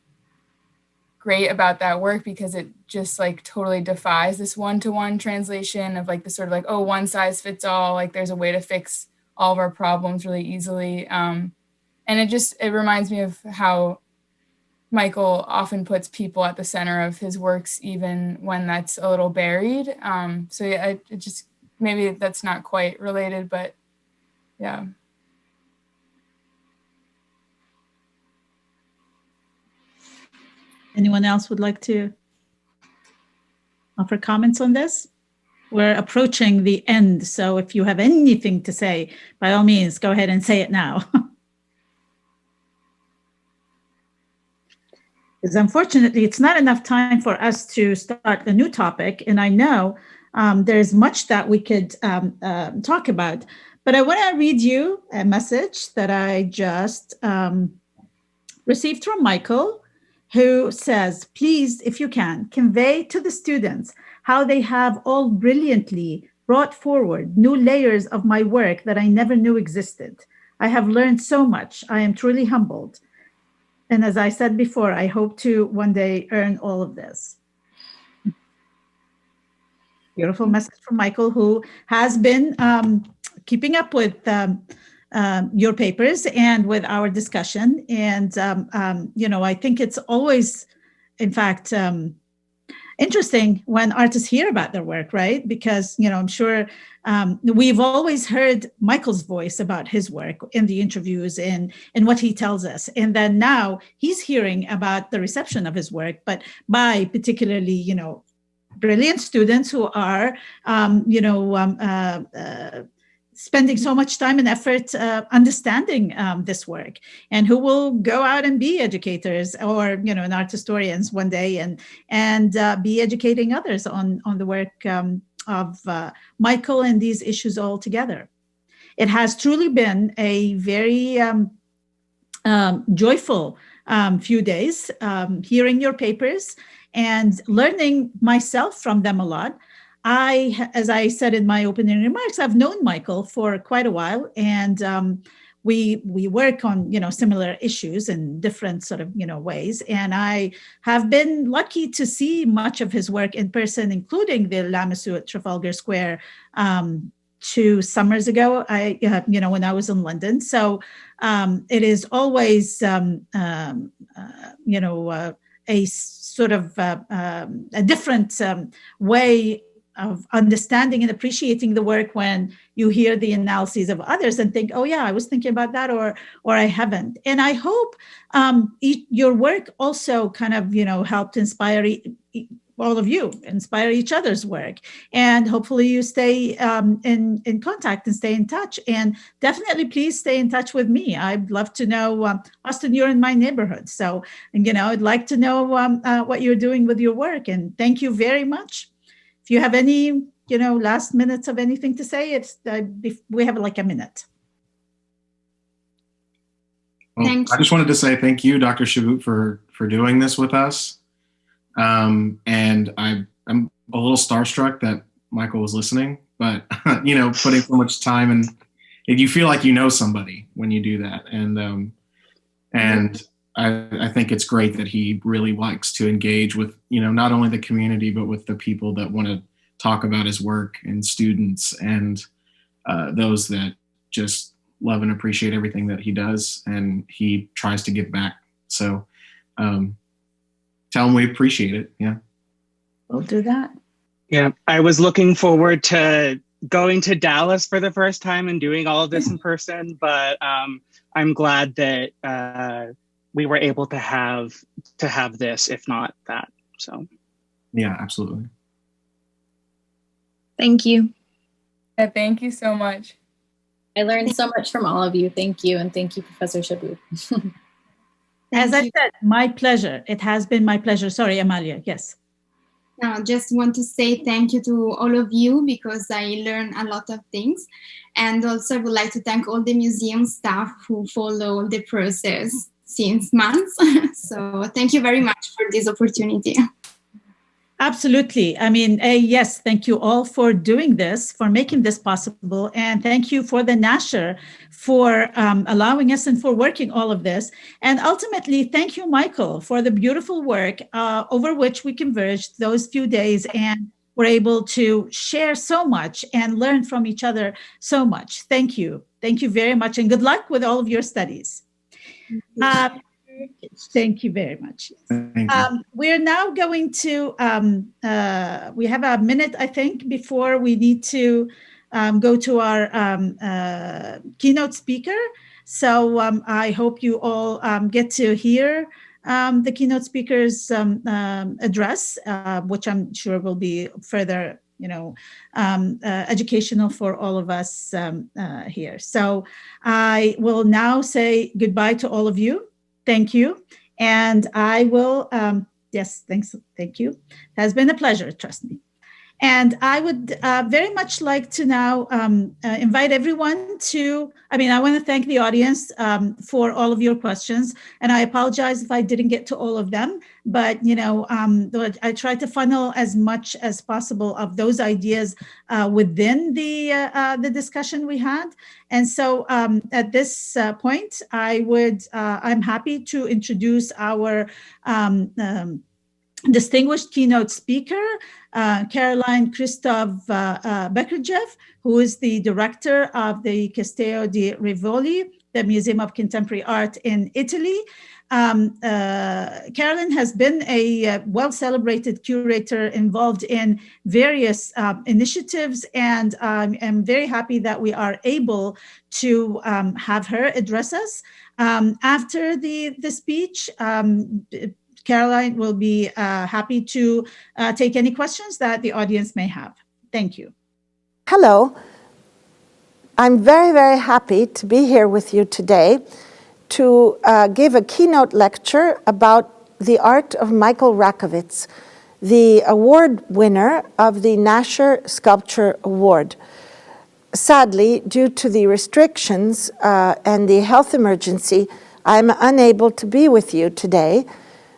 great about that work because it just like totally defies this one-to-one translation of like the sort of like, oh, one size fits all, like there's a way to fix all of our problems really easily. And it reminds me of how Michael often puts people at the center of his works, even when that's a little buried. So yeah, it just, maybe that's not quite related, but yeah. Anyone else would like to offer comments on this? We're approaching the end, so if you have anything to say, by all means, go ahead and say it now. Because unfortunately, it's not enough time for us to start a new topic, and I know there's much that we could talk about, but I want to read you a message that I just received from Michael, who says, please, if you can, convey to the students how they have all brilliantly brought forward new layers of my work that I never knew existed. I have learned so much. I am truly humbled. And as I said before, I hope to one day earn all of this. Beautiful message from Michael, who has been keeping up with your papers and with our discussion. And, I think it's always, in fact, interesting when artists hear about their work, right? Because, I'm sure we've always heard Michael's voice about his work in the interviews and what he tells us. And then now he's hearing about the reception of his work, but by particularly, brilliant students who are, spending so much time and effort understanding this work, and who will go out and be educators or, and art historians one day and be educating others on the work of Michael and these issues all together. It has truly been a very joyful few days, hearing your papers and learning myself from them a lot. As I said in my opening remarks, I've known Michael for quite a while, and we work on similar issues in different sort of ways. And I have been lucky to see much of his work in person, including the Lamassu at Trafalgar Square 2 summers ago. When I was in London. So it is always a sort of a different way of understanding and appreciating the work when you hear the analyses of others and think, oh yeah, I was thinking about that, or I haven't. And I hope your work also kind of helped inspire all of you, inspire each other's work, and hopefully you stay in contact and stay in touch. And definitely please stay in touch with me. I'd love to know, Austin, you're in my neighborhood, so I'd like to know what you're doing with your work. And thank you very much. If you have any, last minutes of anything to say, we have like a minute. Well, I just wanted to say thank you, Dr. Shabout, for doing this with us. And I'm a little starstruck that Michael was listening, but putting so much time and you feel like somebody when you do that. And I think it's great that he really likes to engage with, not only the community, but with the people that want to talk about his work and students and those that just love and appreciate everything that he does. And he tries to give back. So tell him we appreciate it. Yeah. We'll do that. Yeah. I was looking forward to going to Dallas for the first time and doing all of this in person, but I'm glad that we were able to have this, if not that. So, yeah, absolutely. Thank you. Yeah, thank you so much. I learned so much from all of you. Thank you. And thank you, Professor Shabout. As I said, my pleasure. It has been my pleasure. Sorry, Amalia. Yes. I just want to say thank you to all of you because I learned a lot of things. And also I would like to thank all the museum staff who follow the process since months. So thank you very much for this opportunity. Absolutely. I mean, yes, thank you all for doing this, for making this possible. And thank you for the Nasher for allowing us and for working all of this. And ultimately, thank you, Michael, for the beautiful work over which we converged those few days and were able to share so much and learn from each other so much. Thank you. Thank you very much. And good luck with all of your studies. Thank you very much. We're now going to, we have a minute, I think, before we need to go to our keynote speaker. So I hope you all get to hear the keynote speaker's address, which I'm sure will be further educational for all of us here. So I will now say goodbye to all of you. Thank you. And I will, yes, thanks. Thank you. It has been a pleasure, trust me. And I would very much like to now invite everyone to, I want to thank the audience for all of your questions. And I apologize if I didn't get to all of them, but, I tried to funnel as much as possible of those ideas within the discussion we had. And so at this point, I'm happy to introduce our distinguished keynote speaker, Carolyn Christov-Bargargiev, who is the director of the Castello di Rivoli, the Museum of Contemporary Art in Italy. Carolyn has been a well-celebrated curator involved in various initiatives, and I'm very happy that we are able to have her address us. After the speech, Caroline will be happy to take any questions that the audience may have. Thank you. Hello. I'm very, very happy to be here with you today to give a keynote lecture about the art of Michael Rakowitz, the award winner of the Nasher Sculpture Award. Sadly, due to the restrictions and the health emergency, I'm unable to be with you today,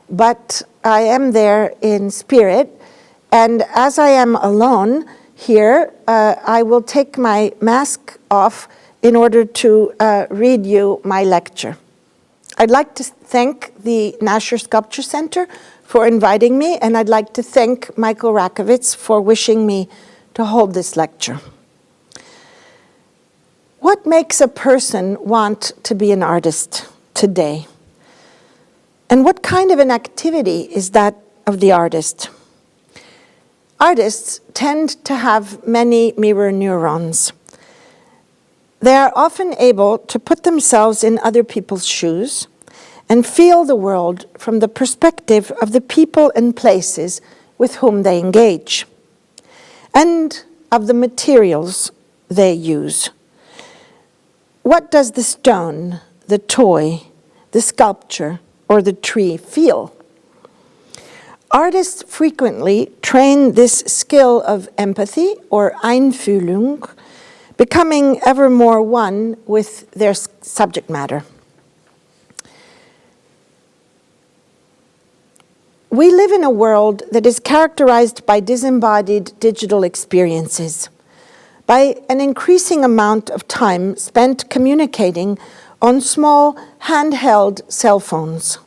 but I am there in spirit. And as I am alone here, I will take my mask off in order to read you my lecture. I'd like to thank the Nasher Sculpture Center for inviting me, and I'd like to thank Michael Rakowitz for wishing me to hold this lecture. What makes a person want to be an artist today? And what kind of an activity is that of the artist? Artists tend to have many mirror neurons. They are often able to put themselves in other people's shoes and feel the world from the perspective of the people and places with whom they engage, and of the materials they use. What does the stone, the toy, the sculpture, or the tree feel? Artists frequently train this skill of empathy, or Einfühlung, becoming ever more one with their subject matter. We live in a world that is characterized by disembodied digital experiences, by an increasing amount of time spent communicating on small handheld cell phones,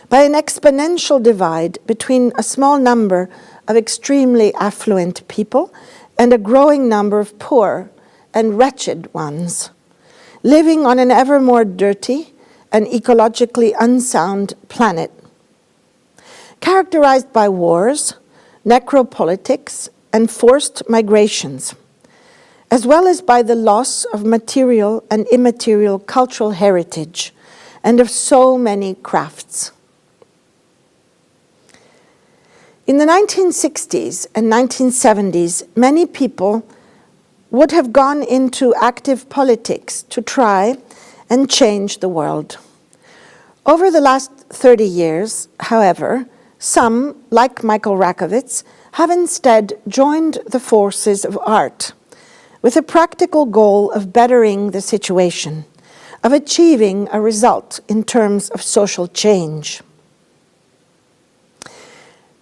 by an exponential divide between a small number of extremely affluent people and a growing number of poor and wretched ones, living on an ever more dirty and ecologically unsound planet, characterized by wars, necropolitics, and forced migrations, as well as by the loss of material and immaterial cultural heritage and of so many crafts. In the 1960s and 1970s, many people would have gone into active politics to try and change the world. Over the last 30 years, however, some, like Michael Rakowitz, have instead joined the forces of art with a practical goal of bettering the situation, of achieving a result in terms of social change.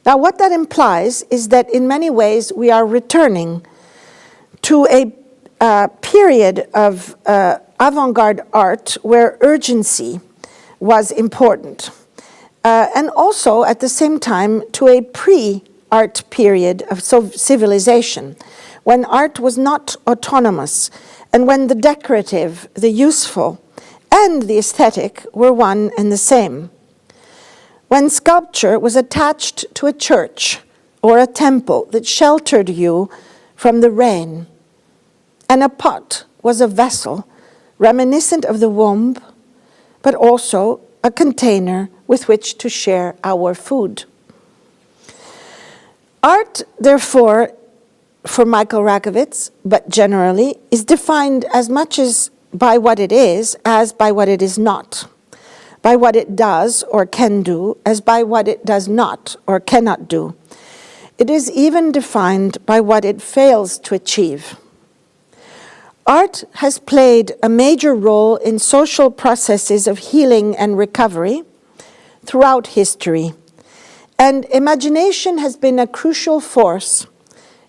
Now, what that implies is that in many ways we are returning to a period of avant-garde art where urgency was important, and also at the same time to a pre-art period of civilization, when art was not autonomous, and when the decorative, the useful, and the aesthetic were one and the same. When sculpture was attached to a church or a temple that sheltered you from the rain, and a pot was a vessel reminiscent of the womb, but also a container with which to share our food. Art, therefore, for Michael Rakowitz, but generally, is defined as much as by what it is as by what it is not, by what it does or can do as by what it does not or cannot do. It is even defined by what it fails to achieve. Art has played a major role in social processes of healing and recovery throughout history, and imagination has been a crucial force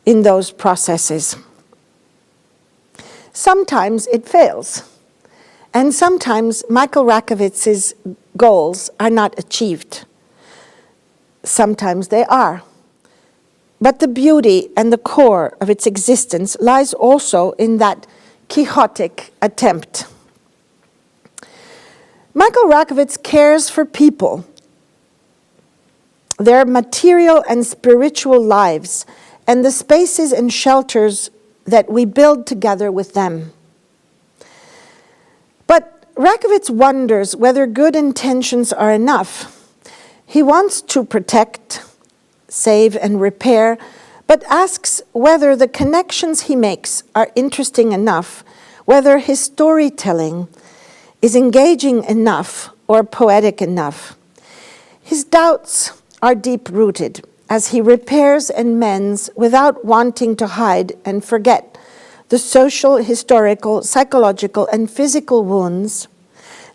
in those processes. Sometimes it fails, and sometimes Michael Rakowitz's goals are not achieved. Sometimes they are. But the beauty and the core of its existence lies also in that quixotic attempt. Michael Rakowitz cares for people, their material and spiritual lives, and the spaces and shelters that we build together with them. But Rakowitz wonders whether good intentions are enough, He wants to protect, save, and repair, but asks whether the connections he makes are interesting enough, whether his storytelling is engaging enough or poetic enough. His doubts are deep-rooted as he repairs and mends without wanting to hide and forget the social, historical, psychological, and physical wounds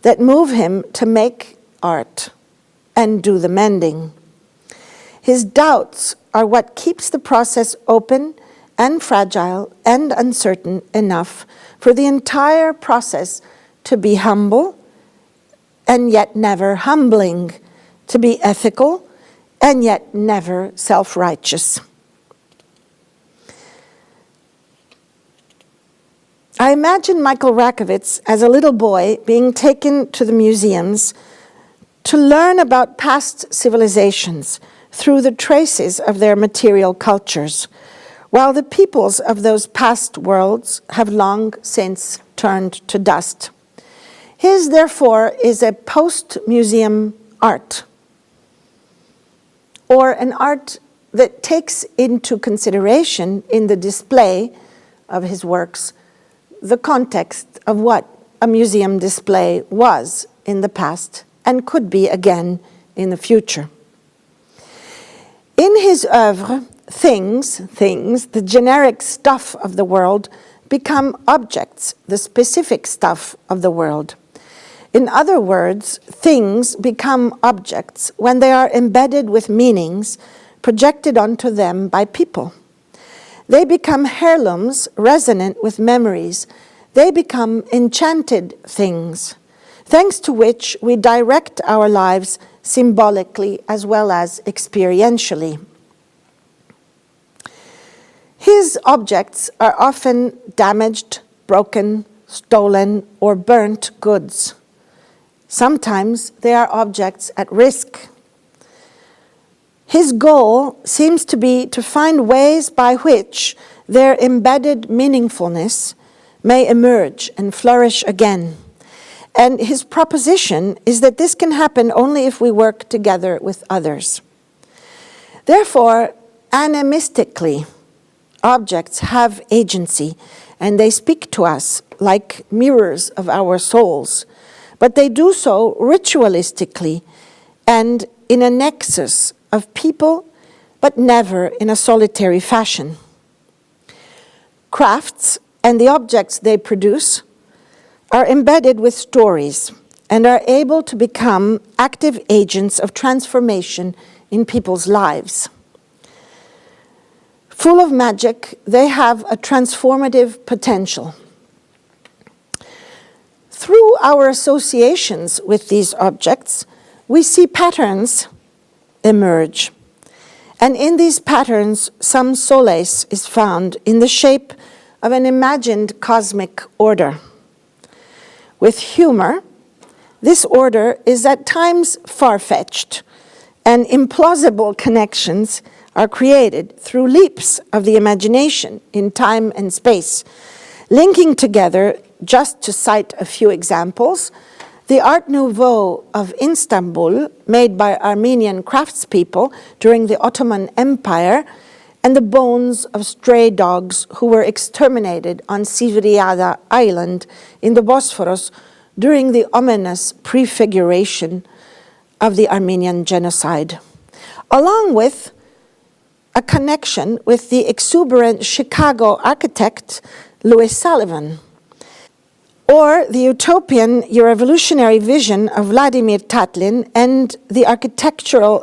that move him to make art and do the mending. His doubts are what keeps the process open and fragile and uncertain enough for the entire process to be humble and yet never humbling, to be ethical and yet never self-righteous. I imagine Michael Rakowitz as a little boy being taken to the museums to learn about past civilizations through the traces of their material cultures, while the peoples of those past worlds have long since turned to dust. His, therefore, is a post-museum art, or an art that takes into consideration in the display of his works the context of what a museum display was in the past and could be again in the future. In his oeuvre, things, the generic stuff of the world, become objects, the specific stuff of the world. In other words, things become objects when they are embedded with meanings projected onto them by people. They become heirlooms resonant with memories. They become enchanted things, thanks to which we direct our lives symbolically as well as experientially. His objects are often damaged, broken, stolen, or burnt goods. Sometimes they are objects at risk. His goal seems to be to find ways by which their embedded meaningfulness may emerge and flourish again. And his proposition is that this can happen only if we work together with others. Therefore, animistically, objects have agency, and they speak to us like mirrors of our souls, but they do so ritualistically and in a nexus of people, but never in a solitary fashion. Crafts and the objects they produce are embedded with stories and are able to become active agents of transformation in people's lives. Full of magic, they have a transformative potential. Through our associations with these objects, we see patterns emerge. And in these patterns, some solace is found in the shape of an imagined cosmic order. With humor, this order is at times far-fetched, and implausible connections are created through leaps of the imagination in time and space, linking together, just to cite a few examples, the Art Nouveau of Istanbul, made by Armenian craftspeople during the Ottoman Empire, and the bones of stray dogs who were exterminated on Sivriada Island in the Bosphorus during the ominous prefiguration of the Armenian genocide, along with a connection with the exuberant Chicago architect Louis Sullivan, or the utopian Euro-revolutionary vision of Vladimir Tatlin and the architectural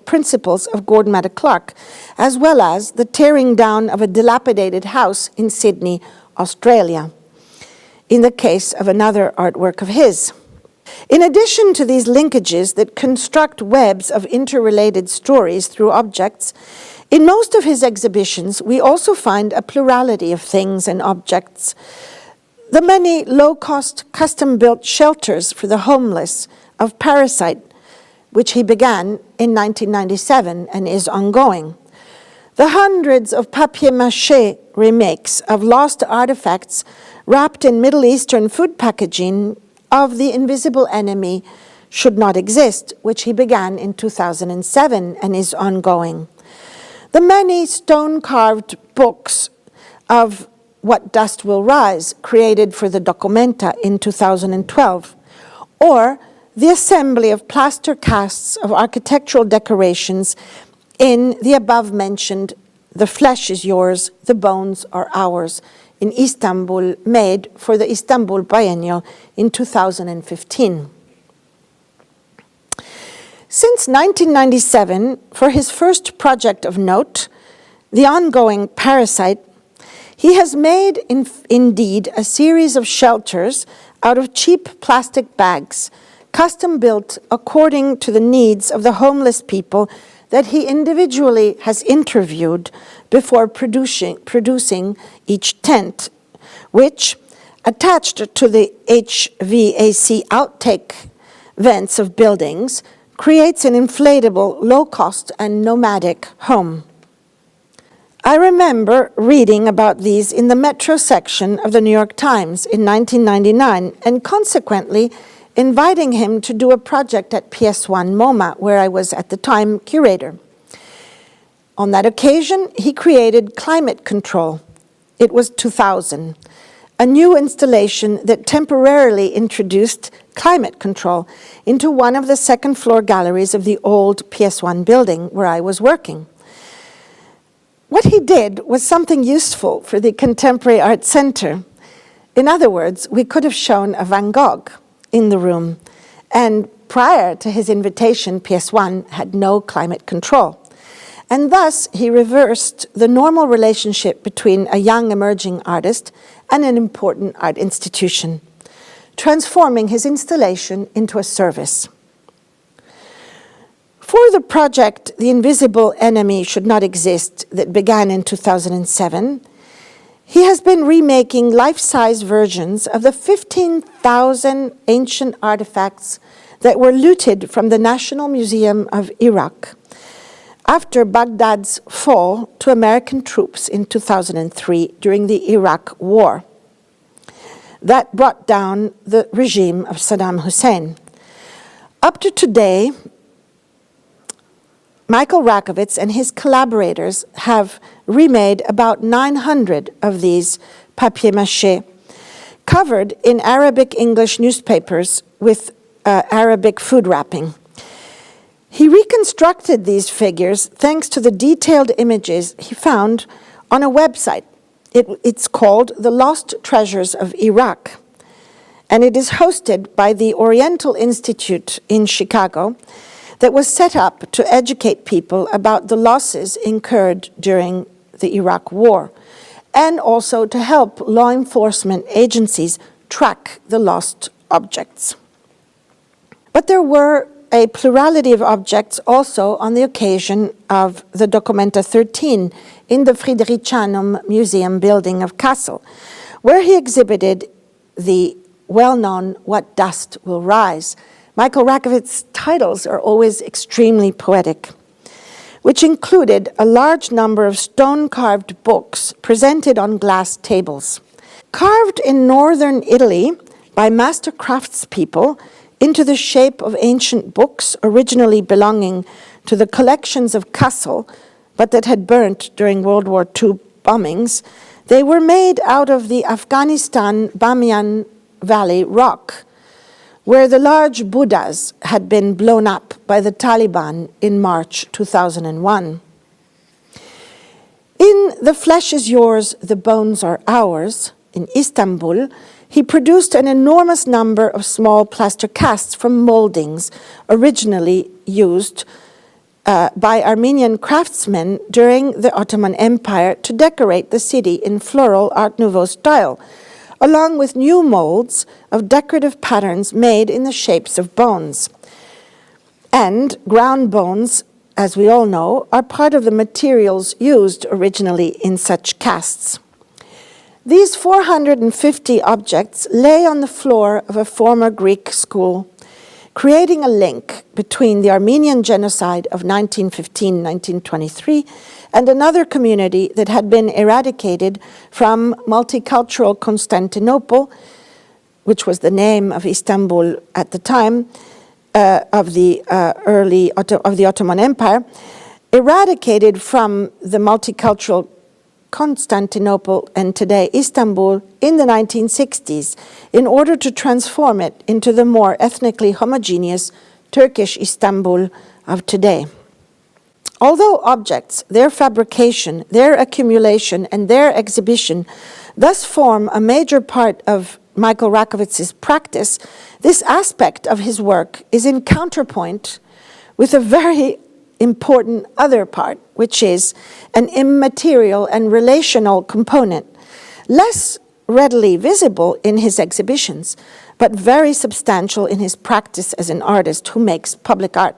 principles of Gordon Matta Clark, as well as the tearing down of a dilapidated house in Sydney, Australia, in the case of another artwork of his. In addition to these linkages that construct webs of interrelated stories through objects, in most of his exhibitions, we also find a plurality of things and objects. The many low-cost, custom-built shelters for the homeless of Parasite, which he began in 1997 and is ongoing. The hundreds of papier-mâché remakes of lost artifacts wrapped in Middle Eastern food packaging of the invisible enemy should not exist, which he began in 2007 and is ongoing. The many stone-carved books of What Dust Will Rise, created for the Documenta in 2012, or the assembly of plaster casts of architectural decorations in the above-mentioned The Flesh is Yours, The Bones Are Ours, in Istanbul, made for the Istanbul Biennial in 2015. Since 1997, for his first project of note, the ongoing Parasite, he has made, indeed, a series of shelters out of cheap plastic bags, custom-built according to the needs of the homeless people that he individually has interviewed before producing each tent, which, attached to the HVAC outtake vents of buildings, creates an inflatable, low-cost and nomadic home. I remember reading about these in the Metro section of the New York Times in 1999, and consequently inviting him to do a project at PS1 MoMA, where I was at the time curator. On that occasion, he created Climate Control. It was 2000, a new installation that temporarily introduced climate control into one of the second-floor galleries of the old PS1 building where I was working. What he did was something useful for the Contemporary Art Center. In other words, we could have shown a Van Gogh in the room, and prior to his invitation, PS1 had no climate control. And thus, he reversed the normal relationship between a young emerging artist and an important art institution, transforming his installation into a service. For the project The Invisible Enemy Should Not Exist, that began in 2007, he has been remaking life-size versions of the 15,000 ancient artifacts that were looted from the National Museum of Iraq after Baghdad's fall to American troops in 2003 during the Iraq War. That brought down the regime of Saddam Hussein. Up to today, Michael Rakowitz and his collaborators have remade about 900 of these papier-mâché, covered in Arabic-English newspapers with Arabic food wrapping. He reconstructed these figures thanks to the detailed images he found on a website. It's called The Lost Treasures of Iraq, and it is hosted by the Oriental Institute in Chicago, that was set up to educate people about the losses incurred during the Iraq War, and also to help law enforcement agencies track the lost objects. But there were a plurality of objects also on the occasion of the Documenta 13 in the Fridericianum Museum building of Kassel, where he exhibited the well-known What Dust Will Rise. Michael Rakowitz's titles are always extremely poetic, which included a large number of stone-carved books presented on glass tables. Carved in northern Italy by master craftspeople into the shape of ancient books originally belonging to the collections of Kassel, but that had burnt during World War II bombings, they were made out of the Afghanistan Bamiyan Valley rock, where the large Buddhas had been blown up by the Taliban in March 2001. In The Flesh is Yours, The Bones Are Ours, in Istanbul, he produced an enormous number of small plaster casts from moldings originally used by Armenian craftsmen during the Ottoman Empire to decorate the city in floral Art Nouveau style, along with new molds of decorative patterns made in the shapes of bones. And ground bones, as we all know, are part of the materials used originally in such casts. These 450 objects lay on the floor of a former Greek school, creating a link between the Armenian genocide of 1915-1923 and another community that had been eradicated from multicultural Constantinople, which was the name of Istanbul at the time, of the Ottoman Empire, eradicated from the multicultural Constantinople and today Istanbul in the 1960s in order to transform it into the more ethnically homogeneous Turkish Istanbul of today. Although objects, their fabrication, their accumulation, and their exhibition thus form a major part of Michael Rakowitz's practice, this aspect of his work is in counterpoint with a very important other part, which is an immaterial and relational component, less readily visible in his exhibitions, but very substantial in his practice as an artist who makes public art.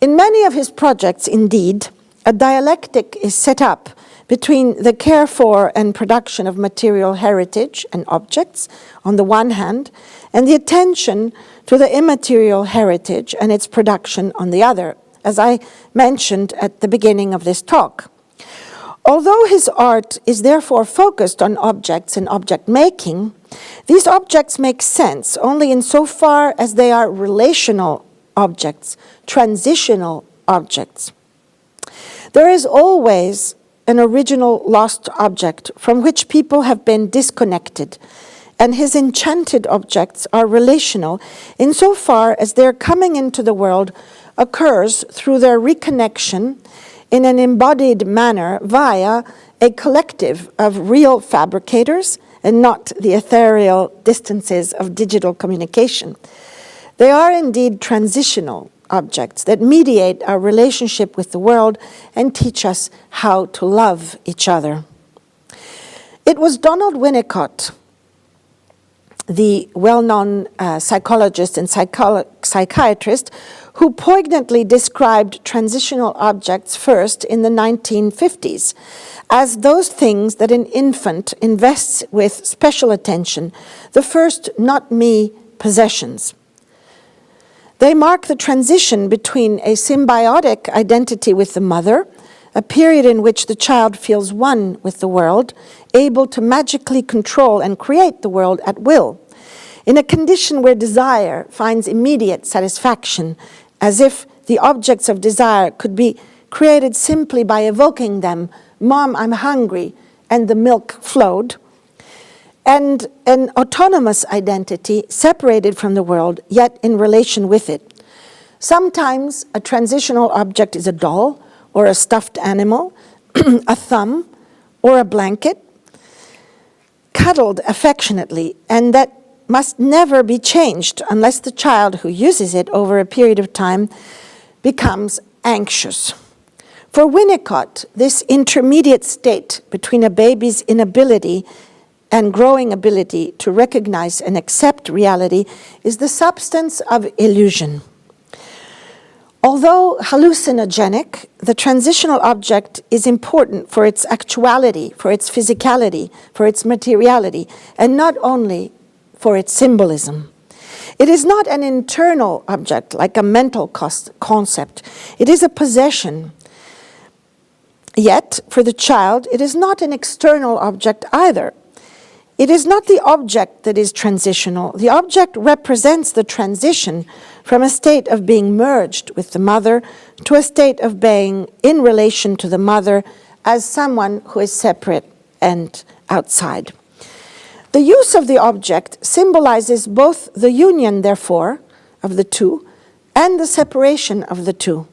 In many of his projects, indeed, a dialectic is set up between the care for and production of material heritage and objects, on the one hand, and the attention to the immaterial heritage and its production on the other, as I mentioned at the beginning of this talk. Although his art is therefore focused on objects and object making, these objects make sense only insofar as they are relational objects, transitional objects. There is always an original lost object from which people have been disconnected, and his enchanted objects are relational insofar as their coming into the world occurs through their reconnection in an embodied manner via a collective of real fabricators and not the ethereal distances of digital communication. They are indeed transitional objects that mediate our relationship with the world and teach us how to love each other. It was Donald Winnicott, the well-known psychologist and psychiatrist, who poignantly described transitional objects first in the 1950s as those things that an infant invests with special attention, the first not-me possessions. They mark the transition between a symbiotic identity with the mother, a period in which the child feels one with the world, able to magically control and create the world at will, in a condition where desire finds immediate satisfaction, as if the objects of desire could be created simply by evoking them, "Mom, I'm hungry," and the milk flowed, and an autonomous identity separated from the world, yet in relation with it. Sometimes a transitional object is a doll, or a stuffed animal, a thumb, or a blanket, cuddled affectionately, and that must never be changed unless the child who uses it over a period of time becomes anxious. For Winnicott, this intermediate state between a baby's inability and growing ability to recognize and accept reality is the substance of illusion. Although hallucinogenic, the transitional object is important for its actuality, for its physicality, for its materiality, and not only for its symbolism. It is not an internal object like a mental concept. It is a possession. Yet, for the child, it is not an external object either. It is not the object that is transitional. The object represents the transition from a state of being merged with the mother to a state of being in relation to the mother as someone who is separate and outside. The use of the object symbolizes both the union, therefore, of the two and the separation of the two,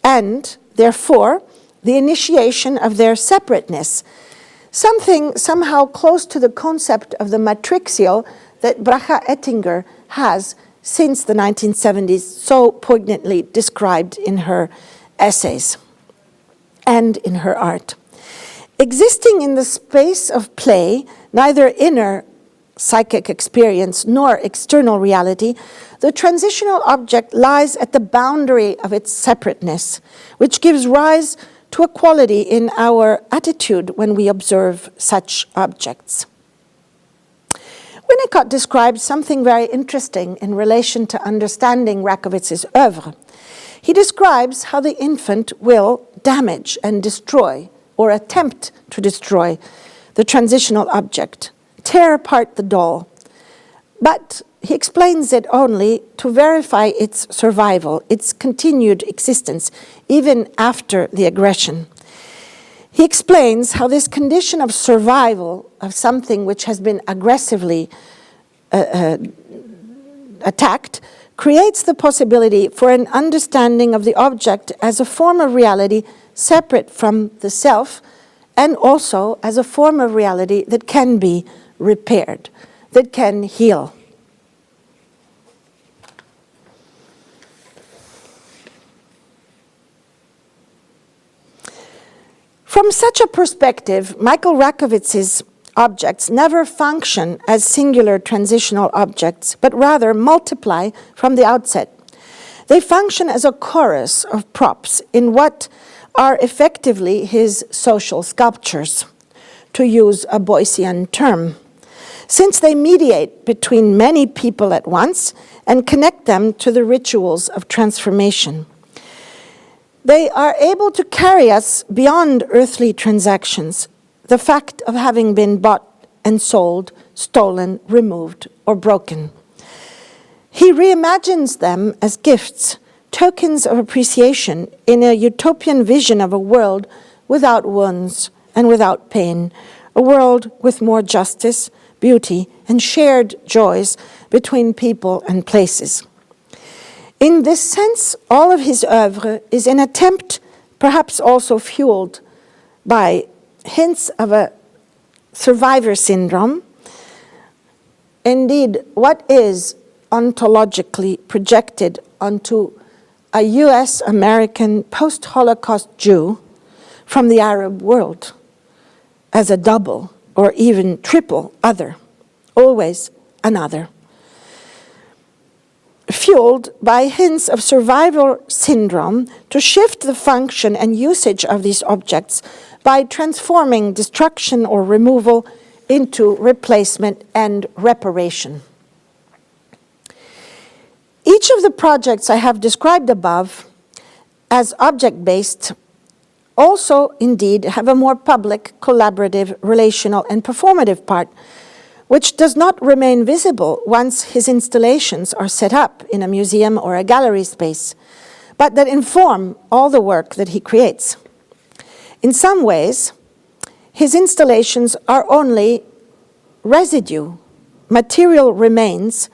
and, therefore, the initiation of their separateness, something somehow close to the concept of the matrixio that Bracha Ettinger has since the 1970s so poignantly described in her essays and in her art. Existing in the space of play, neither inner psychic experience nor external reality, the transitional object lies at the boundary of its separateness, which gives rise to a quality in our attitude when we observe such objects. Winnicott describes something very interesting in relation to understanding Rakowitz's oeuvre. He describes how the infant will damage and destroy, or attempt to destroy, the transitional object, tear apart the doll. But he explains it only to verify its survival, its continued existence, even after the aggression. He explains how this condition of survival of something which has been aggressively attacked creates the possibility for an understanding of the object as a form of reality separate from the self, and also as a form of reality that can be repaired, that can heal. From such a perspective, Michael Rakowitz's objects never function as singular transitional objects, but rather multiply from the outset. They function as a chorus of props in what are effectively his social sculptures, to use a Boycean term, since they mediate between many people at once and connect them to the rituals of transformation. They are able to carry us beyond earthly transactions, the fact of having been bought and sold, stolen, removed, or broken. He reimagines them as gifts, tokens of appreciation in a utopian vision of a world without wounds and without pain, a world with more justice, beauty, and shared joys between people and places. In this sense, all of his oeuvre is an attempt, perhaps also fueled by hints of a survivor syndrome. Indeed, what is ontologically projected onto a US-American post-Holocaust Jew from the Arab world as a double or even triple other, always another. Fueled by hints of survival syndrome to shift the function and usage of these objects by transforming destruction or removal into replacement and reparation. Each of the projects I have described above as object-based also indeed have a more public, collaborative, relational, and performative part, which does not remain visible once his installations are set up in a museum or a gallery space, but that inform all the work that he creates. In some ways, his installations are only residue, material remains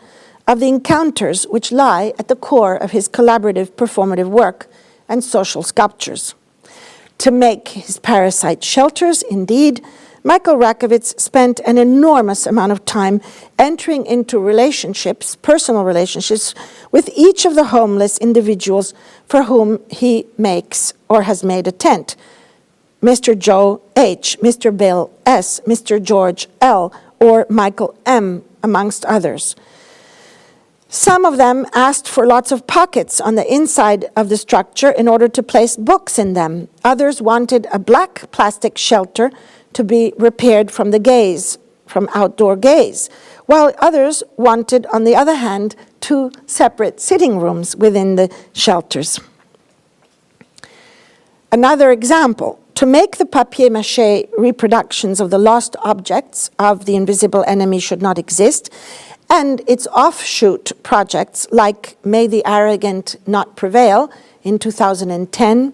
of the encounters which lie at the core of his collaborative performative work and social sculptures. To make his parasite shelters, indeed, Michael Rakowitz spent an enormous amount of time entering into relationships, personal relationships, with each of the homeless individuals for whom he makes or has made a tent. Mr. Joe H., Mr. Bill S., Mr. George L., or Michael M., amongst others. Some of them asked for lots of pockets on the inside of the structure in order to place books in them. Others wanted a black plastic shelter to be repaired from the gaze, from outdoor gaze, while others wanted, on the other hand, 2 separate sitting rooms within the shelters. Another example, to make the papier-mâché reproductions of the lost objects of The Invisible Enemy Should Not Exist, and its offshoot projects like May the Arrogant Not Prevail in 2010,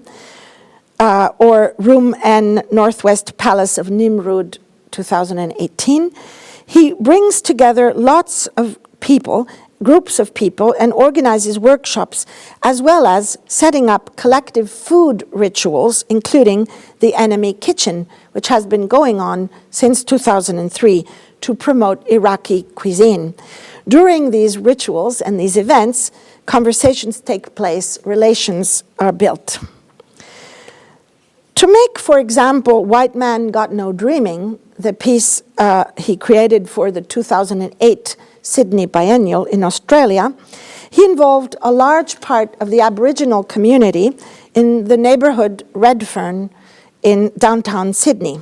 or Room N, Northwest Palace of Nimrud, 2018, he brings together lots of people, groups of people, and organizes workshops, as well as setting up collective food rituals, including the Enemy Kitchen, which has been going on since 2003 to promote Iraqi cuisine. During these rituals and these events, conversations take place, relations are built. To make, for example, White Man Got No Dreaming, the piece he created for the 2008 Sydney Biennial in Australia, he involved a large part of the Aboriginal community in the neighborhood Redfern in downtown Sydney.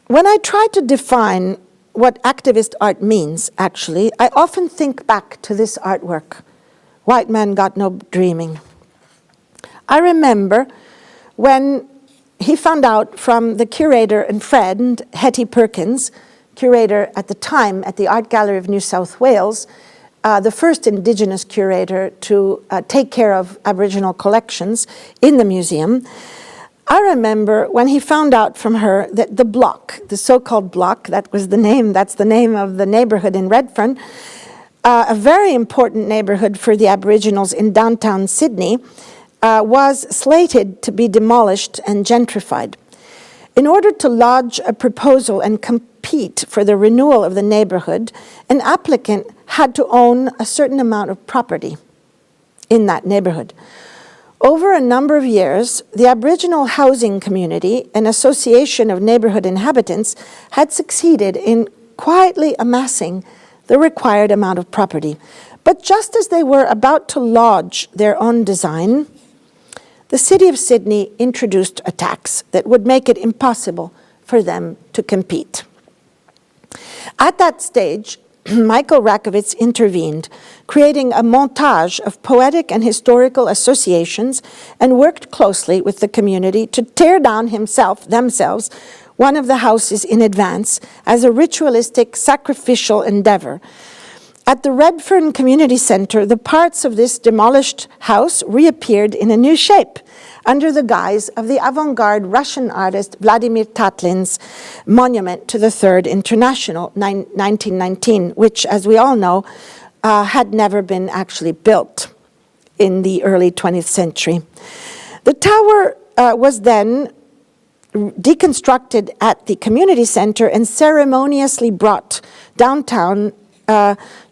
When I try to define what activist art means, actually, I often think back to this artwork, White Man Got No Dreaming. I remember when he found out from the curator and friend, Hetty Perkins, curator at the time at the Art Gallery of New South Wales, the first Indigenous curator to take care of Aboriginal collections in the museum. I remember when he found out from her that the block, the so-called block, that's the name of the neighborhood in Redfern, a very important neighborhood for the Aboriginals in downtown Sydney, was slated to be demolished and gentrified. In order to lodge a proposal and compete for the renewal of the neighborhood, an applicant had to own a certain amount of property in that neighborhood. Over a number of years, the Aboriginal Housing Community, an association of neighborhood inhabitants, had succeeded in quietly amassing the required amount of property. But just as they were about to lodge their own design, the City of Sydney introduced a tax that would make it impossible for them to compete. At that stage, Michael Rakowitz intervened, creating a montage of poetic and historical associations, and worked closely with the community to tear down themselves, one of the houses in advance as a ritualistic, sacrificial endeavor. At the Redfern Community Centre, the parts of this demolished house reappeared in a new shape under the guise of the avant-garde Russian artist Vladimir Tatlin's monument to the Third International, 1919, which, as we all know, had never been actually built in the early 20th century. The tower was then deconstructed at the community centre and ceremoniously brought downtown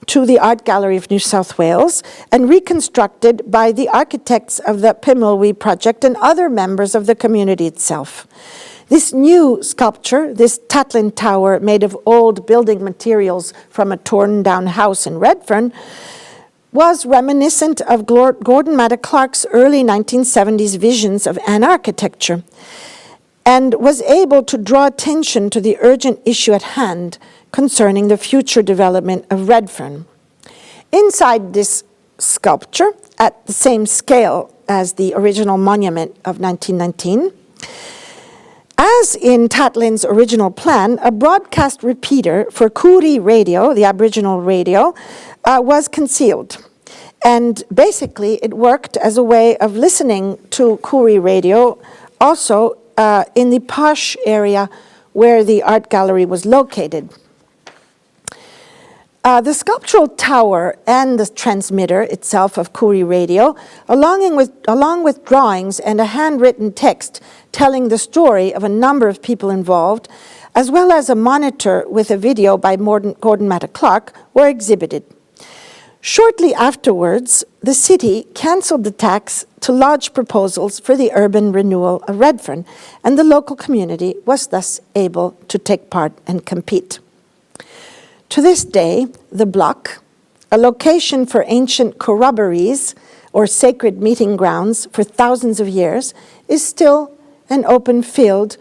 to the Art Gallery of New South Wales and reconstructed by the architects of the Pimilwi project and other members of the community itself. This new sculpture, this Tatlin Tower made of old building materials from a torn down house in Redfern, was reminiscent of Gordon Matta Clark's early 1970s visions of An-architecture, and was able to draw attention to the urgent issue at hand concerning the future development of Redfern. Inside this sculpture, at the same scale as the original monument of 1919, as in Tatlin's original plan, a broadcast repeater for Koori radio, the Aboriginal radio, was concealed. And basically, it worked as a way of listening to Koori radio, also in the posh area where the art gallery was located. The sculptural tower and the transmitter itself of Koori radio, along with drawings and a handwritten text telling the story of a number of people involved, as well as a monitor with a video by Gordon Matta Clark, were exhibited. Shortly afterwards, the city cancelled the tax to lodge proposals for the urban renewal of Redfern, and the local community was thus able to take part and compete. To this day, the block, a location for ancient corroborees or sacred meeting grounds for thousands of years, is still an open field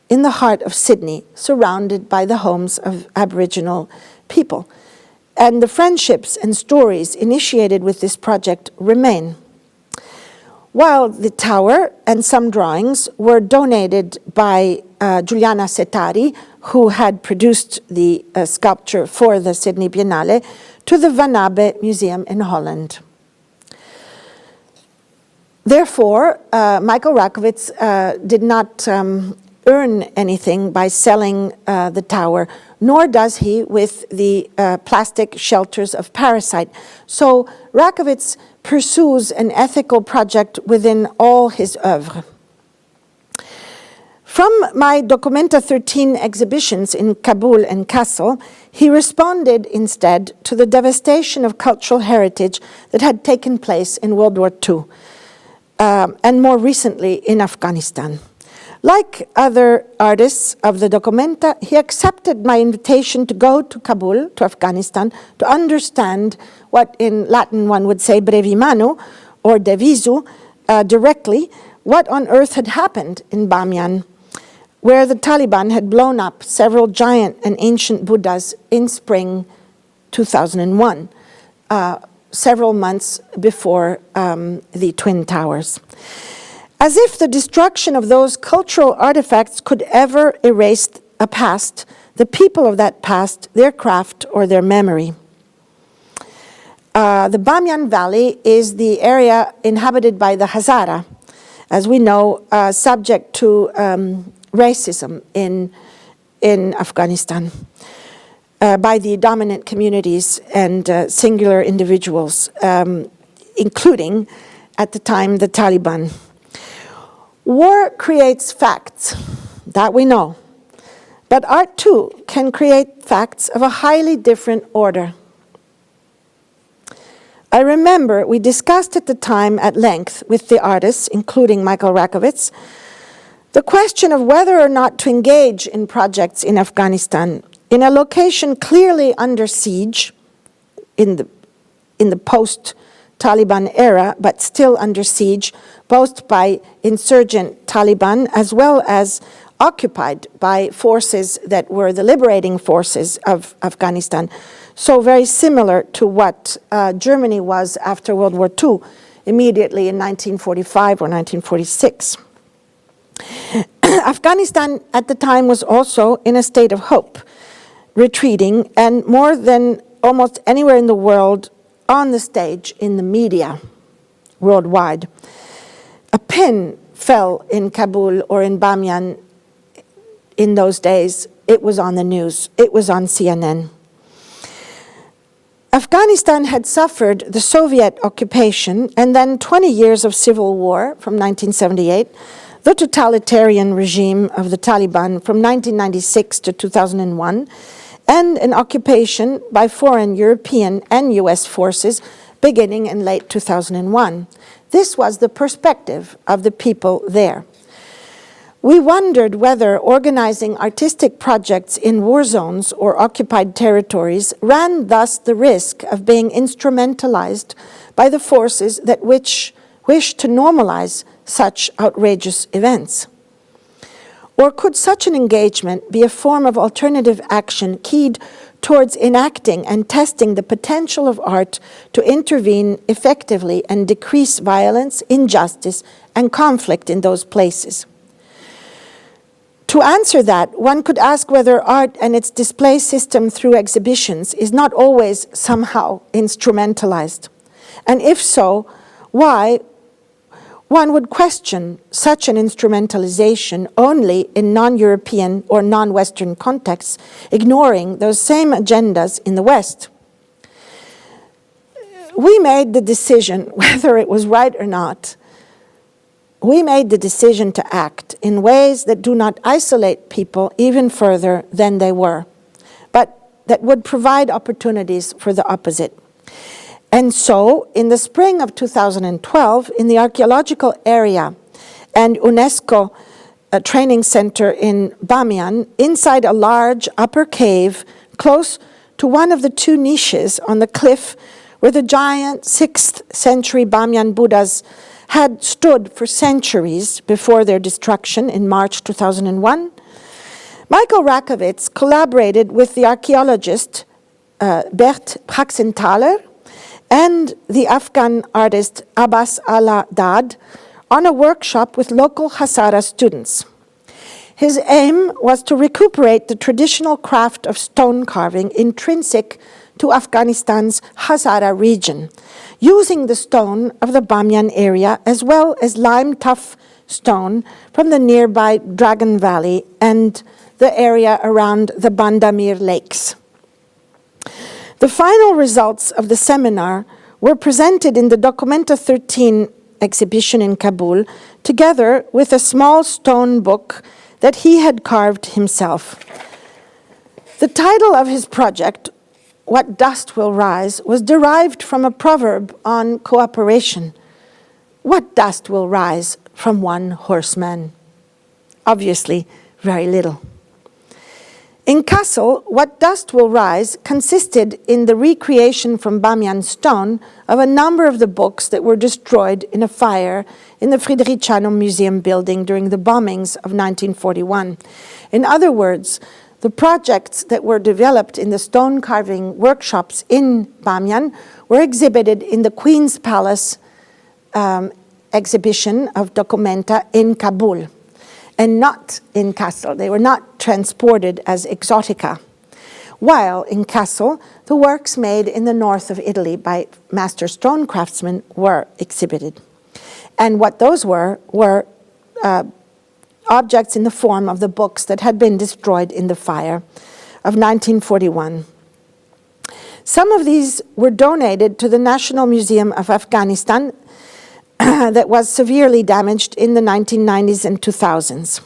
in the heart of Sydney, surrounded by the homes of Aboriginal people. And the friendships and stories initiated with this project remain. While the tower and some drawings were donated by Giuliana Setari, who had produced the sculpture for the Sydney Biennale, to the Van Abbe Museum in Holland. Therefore, Michael Rakowitz did not earn anything by selling the tower, nor does he with the plastic shelters of Parasite. So Rakowitz pursues an ethical project within all his oeuvre. From my Documenta 13 exhibitions in Kabul and Kassel, he responded instead to the devastation of cultural heritage that had taken place in World War II, and more recently in Afghanistan. Like other artists of the Documenta, he accepted my invitation to go to Kabul, to Afghanistan, to understand what in Latin one would say brevi manu, or de visu, directly, what on earth had happened in Bamiyan, where the Taliban had blown up several giant and ancient Buddhas in spring 2001, several months before the Twin Towers. As if the destruction of those cultural artifacts could ever erase a past the people of that past, their craft, or their memory. The Bamyan Valley is the area inhabited by the Hazara, as we know, subject to racism in Afghanistan by the dominant communities and singular individuals, including, at the time, the Taliban. War creates facts, that we know, but art too can create facts of a highly different order. I remember we discussed at the time at length with the artists, including Michael Rakowitz, the question of whether or not to engage in projects in Afghanistan in a location clearly under siege in the post-Taliban era, but still under siege, both by insurgent Taliban as well as occupied by forces that were the liberating forces of Afghanistan. So very similar to what Germany was after World War II, immediately in 1945 or 1946. Afghanistan at the time was also in a state of hope, retreating, and more than almost anywhere in the world, on the stage in the media worldwide. A pin fell in Kabul or in Bamyan in those days. It was on the news. It was on CNN. Afghanistan had suffered the Soviet occupation and then 20 years of civil war from 1978, the totalitarian regime of the Taliban from 1996 to 2001, and an occupation by foreign European and US forces beginning in late 2001. This was the perspective of the people there. We wondered whether organizing artistic projects in war zones or occupied territories ran thus the risk of being instrumentalized by the forces that wished to normalize such outrageous events. Or could such an engagement be a form of alternative action keyed towards enacting and testing the potential of art to intervene effectively and decrease violence, injustice, and conflict in those places? To answer that, one could ask whether art and its display system through exhibitions is not always somehow instrumentalized. And if so, why? One would question such an instrumentalization only in non-European or non-Western contexts, ignoring those same agendas in the West. We made the decision, whether it was right or not, we made the decision to act in ways that do not isolate people even further than they were, but that would provide opportunities for the opposite. And so, in the spring of 2012, in the archaeological area and UNESCO training center in Bamyan, inside a large upper cave close to one of the two niches on the cliff where the giant 6th century Bamyan Buddhas had stood for centuries before their destruction in March 2001, Michael Rakowitz collaborated with the archaeologist Bert Praxenthaler and the Afghan artist Abbas al-Dad on a workshop with local Hazara students. His aim was to recuperate the traditional craft of stone carving intrinsic to Afghanistan's Hazara region, using the stone of the Bamyan area as well as lime-tuff stone from the nearby Dragon Valley and the area around the Bandamir Lakes. The final results of the seminar were presented in the Documenta 13 exhibition in Kabul, together with a small stone book that he had carved himself. The title of his project, What Dust Will Rise, was derived from a proverb on cooperation. What dust will rise from one horseman? Obviously, very little. In Kassel, What Dust Will Rise consisted in the recreation from Bamyan stone of a number of the books that were destroyed in a fire in the Friedrichshain Museum building during the bombings of 1941. In other words, the projects that were developed in the stone carving workshops in Bamyan were exhibited in the Queen's Palace exhibition of Documenta in Kabul. and not in Kassel. They were not transported as exotica. While in Kassel, the works made in the north of Italy by master stone craftsmen were exhibited. And what those were objects in the form of the books that had been destroyed in the fire of 1941. Some of these were donated to the National Museum of Afghanistan that was severely damaged in the 1990s and 2000s.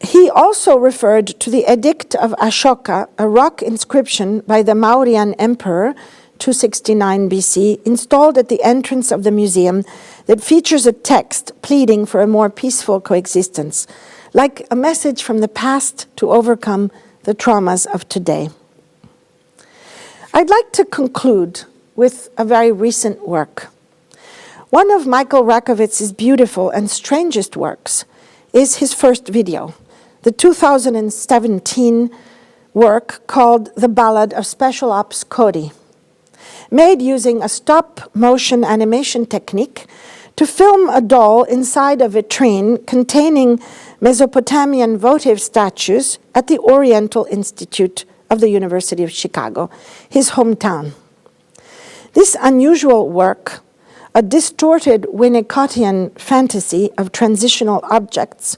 He also referred to the Edict of Ashoka, a rock inscription by the Mauryan Emperor, 269 BC, installed at the entrance of the museum that features a text pleading for a more peaceful coexistence, like a message from the past to overcome the traumas of today. I'd like to conclude with a very recent work. One of Michael Rakowitz's beautiful and strangest works is his first video, the 2017 work called The Ballad of Special Ops Cody, made using a stop-motion animation technique to film a doll inside a vitrine containing Mesopotamian votive statues at the Oriental Institute of the University of Chicago, his hometown. This unusual work, a distorted Winnicottian fantasy of transitional objects,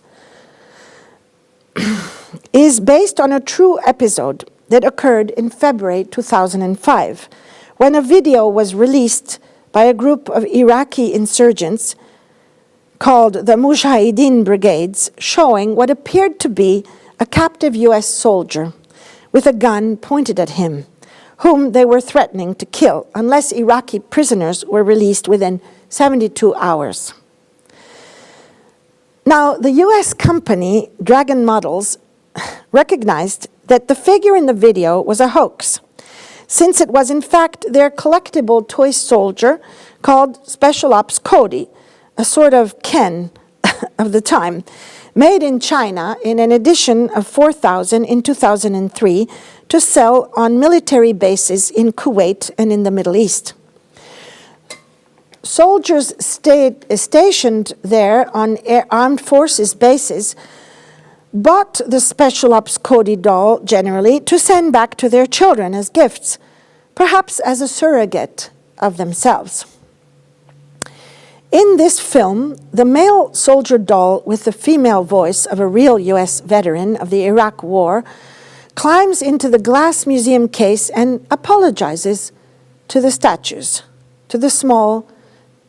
is based on a true episode that occurred in February 2005, when a video was released by a group of Iraqi insurgents called the Mujahideen Brigades, showing what appeared to be a captive US soldier with a gun pointed at him, whom they were threatening to kill unless Iraqi prisoners were released within 72 hours. Now, the US company Dragon Models recognized that the figure in the video was a hoax, since it was in fact their collectible toy soldier called Special Ops Cody, a sort of Ken of the time, made in China in an edition of 4,000 in 2003 to sell on military bases in Kuwait and in the Middle East. Soldiers stationed there on armed forces bases bought the Special Ops Cody doll generally to send back to their children as gifts, perhaps as a surrogate of themselves. In this film, the male soldier doll with the female voice of a real US veteran of the Iraq War climbs into the glass museum case and apologizes to the statues, to the small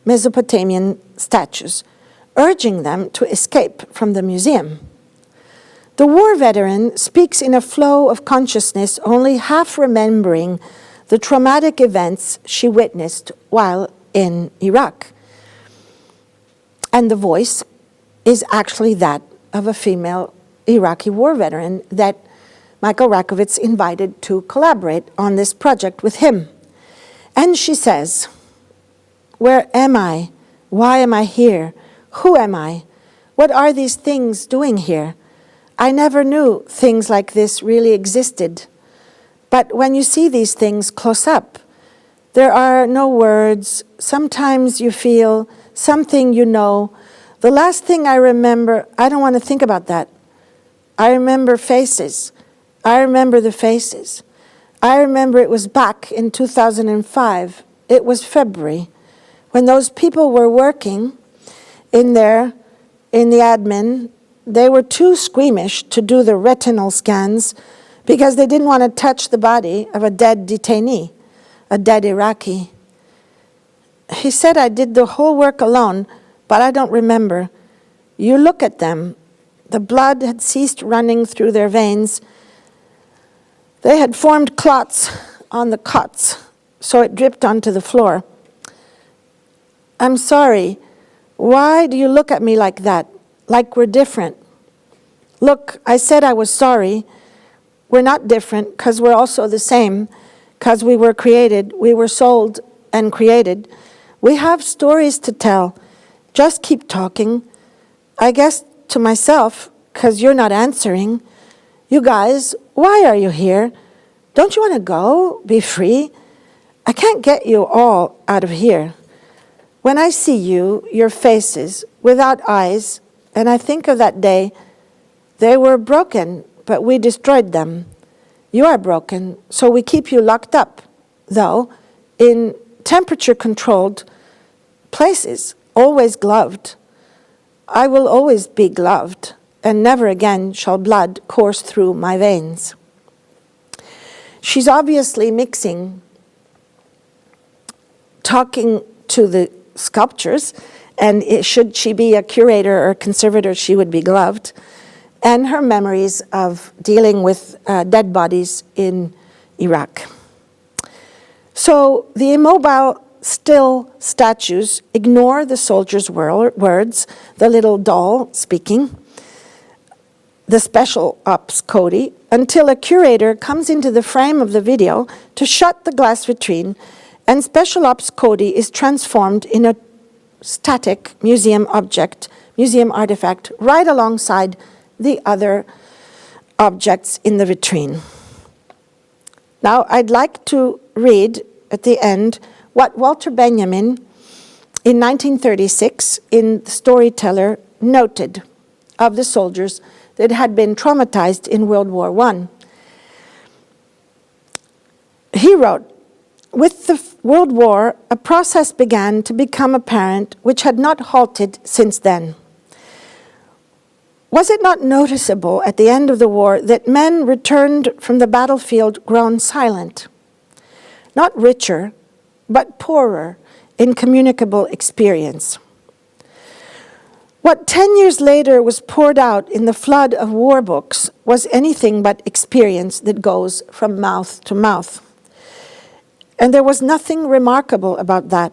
Mesopotamian statues, urging them to escape from the museum. The war veteran speaks in a flow of consciousness, only half remembering the traumatic events she witnessed while in Iraq. And the voice is actually that of a female Iraqi war veteran that Michael Rakowitz invited to collaborate on this project with him. And she says, "Where am I? Why am I here? Who am I? What are these things doing here? I never knew things like this really existed. But when you see these things close up, there are no words. Sometimes you feel something you know. The last thing I remember, I don't want to think about that. I remember faces. I remember the faces. I remember it was back in 2005. It was February, when those people were working in there, in the admin. They were too squeamish to do the retinal scans because they didn't want to touch the body of a dead detainee, a dead Iraqi. He said, I did the whole work alone, but I don't remember. You look at them. The blood had ceased running through their veins. They had formed clots on the cots, so it dripped onto the floor. I'm sorry. Why do you look at me like that? Like we're different? Look, I said I was sorry. We're not different because we're also the same, because we were created, we were sold and created. We have stories to tell. Just keep talking. I guess to myself, because you're not answering. You guys, why are you here? Don't you want to go, be free? I can't get you all out of here. When I see you, your faces, without eyes and I think of that day. They were broken, but we destroyed them. You are broken, so we keep you locked up, though, in temperature-controlled places, always gloved. I will always be gloved, and never again shall blood course through my veins. She's obviously mixing talking to the sculptures, and should she be a curator or conservator, she would be gloved, and her memories of dealing with dead bodies in Iraq. So the immobile, still statues ignore the soldier's words, the little doll speaking, the special ops Cody, until a curator comes into the frame of the video to shut the glass vitrine, and special ops Cody is transformed in a static museum object, museum artifact, right alongside the other objects in the vitrine. Now, I'd like to read at the end what Walter Benjamin, in 1936, in The Storyteller, noted of the soldiers that had been traumatized in World War I. He wrote, "With the World War, a process began to become apparent which had not halted since then. Was it not noticeable at the end of the war that men returned from the battlefield grown silent, not richer, but poorer in communicable experience? What 10 years later was poured out in the flood of war books was anything but experience that goes from mouth to mouth. And there was nothing remarkable about that,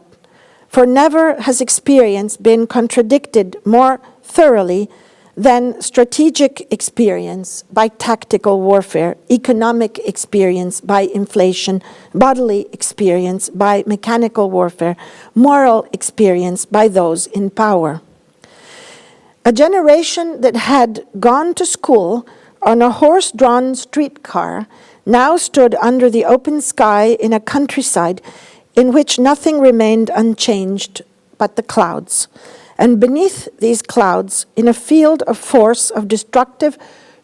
for never has experience been contradicted more thoroughly than strategic experience by tactical warfare, economic experience by inflation, bodily experience by mechanical warfare, moral experience by those in power. A generation that had gone to school on a horse-drawn streetcar now stood under the open sky in a countryside in which nothing remained unchanged but the clouds. And beneath these clouds, in a field of force of destructive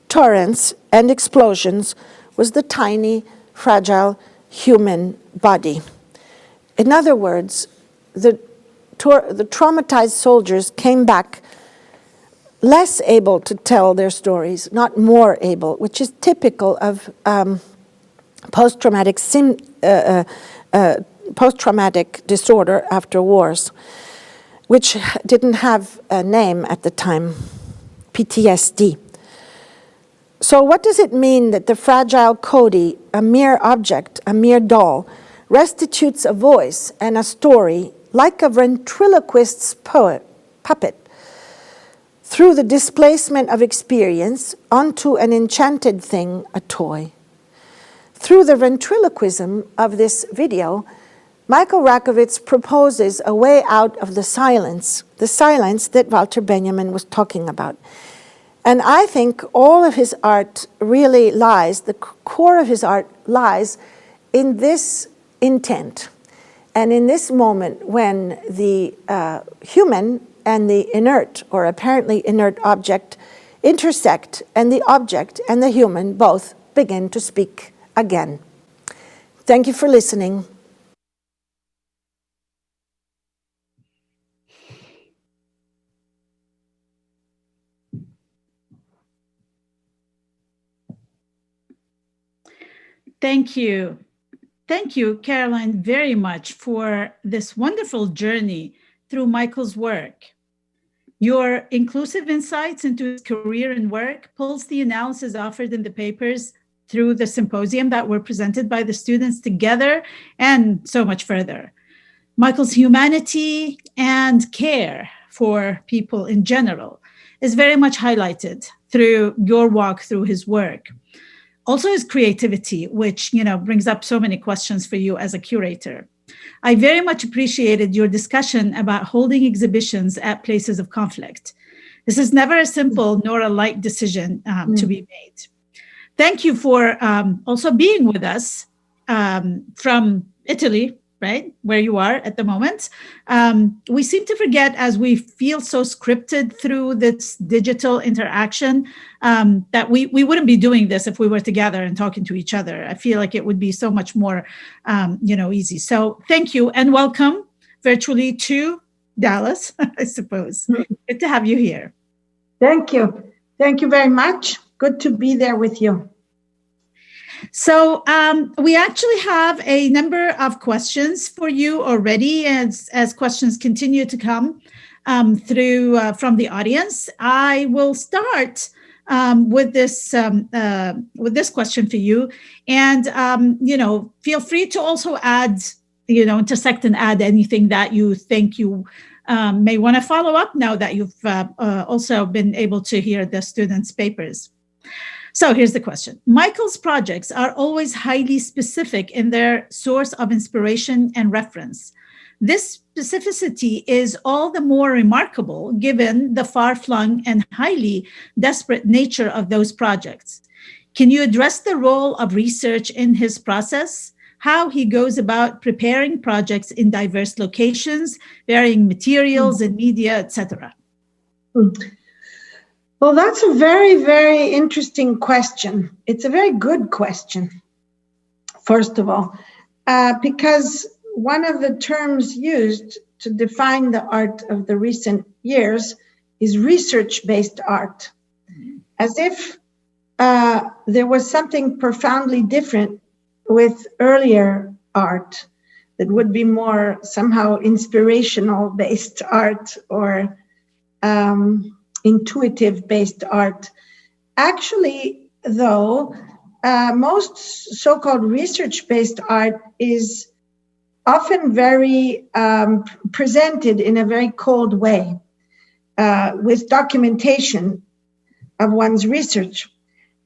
torrents and explosions, was the tiny, fragile human body." In other words, the traumatized soldiers came back less able to tell their stories, not more able, which is typical of post-traumatic disorder after wars, which didn't have a name at the time, PTSD. So what does it mean that the fragile Cody, a mere object, a mere doll, restitutes a voice and a story like a ventriloquist's puppet, through the displacement of experience onto an enchanted thing, a toy? Through the ventriloquism of this video, Michael Rakowitz proposes a way out of the silence that Walter Benjamin was talking about. And I think all of his art really lies, the core of his art lies in this intent, and in this moment when the human and the inert, or apparently inert object, intersect, and the object and the human both begin to speak again. Thank you for listening. Thank you. Thank you, Caroline, very much for this wonderful journey through Michael's work. Your inclusive insights into his career and work pulls the analysis offered in the papers through the symposium that were presented by the students together and so much further. Michael's humanity and care for people in general is very much highlighted through your walk through his work. Also his creativity, which brings up so many questions for you as a curator. I very much appreciated your discussion about holding exhibitions at places of conflict. This is never a simple nor a light decision to be made. Thank you for also being with us from Italy, right? Where you are at the moment. We seem to forget, as we feel so scripted through this digital interaction, that we wouldn't be doing this if we were together and talking to each other. I feel like it would be so much more, easy. So thank you and welcome virtually to Dallas, I suppose. Good to have you here. Thank you. Thank you very much. Good to be there with you. So we actually have a number of questions for you already, as questions continue to come through from the audience. I will start with this question for you, and feel free to also add, intersect and add anything that you think you may want to follow up now that you've also been able to hear the students' papers. So here's the question. Michael's projects are always highly specific in their source of inspiration and reference. This specificity is all the more remarkable given the far-flung and highly desperate nature of those projects. Can you address the role of research in his process? How he goes about preparing projects in diverse locations, varying materials and media, etc.? Well, that's a very, very interesting question. It's a very good question, first of all, because one of the terms used to define the art of the recent years is research-based art, as if there was something profoundly different with earlier art that would be more somehow inspirational-based art or intuitive-based art. Actually, though, most so-called research-based art is often very presented in a very cold way, with documentation of one's research.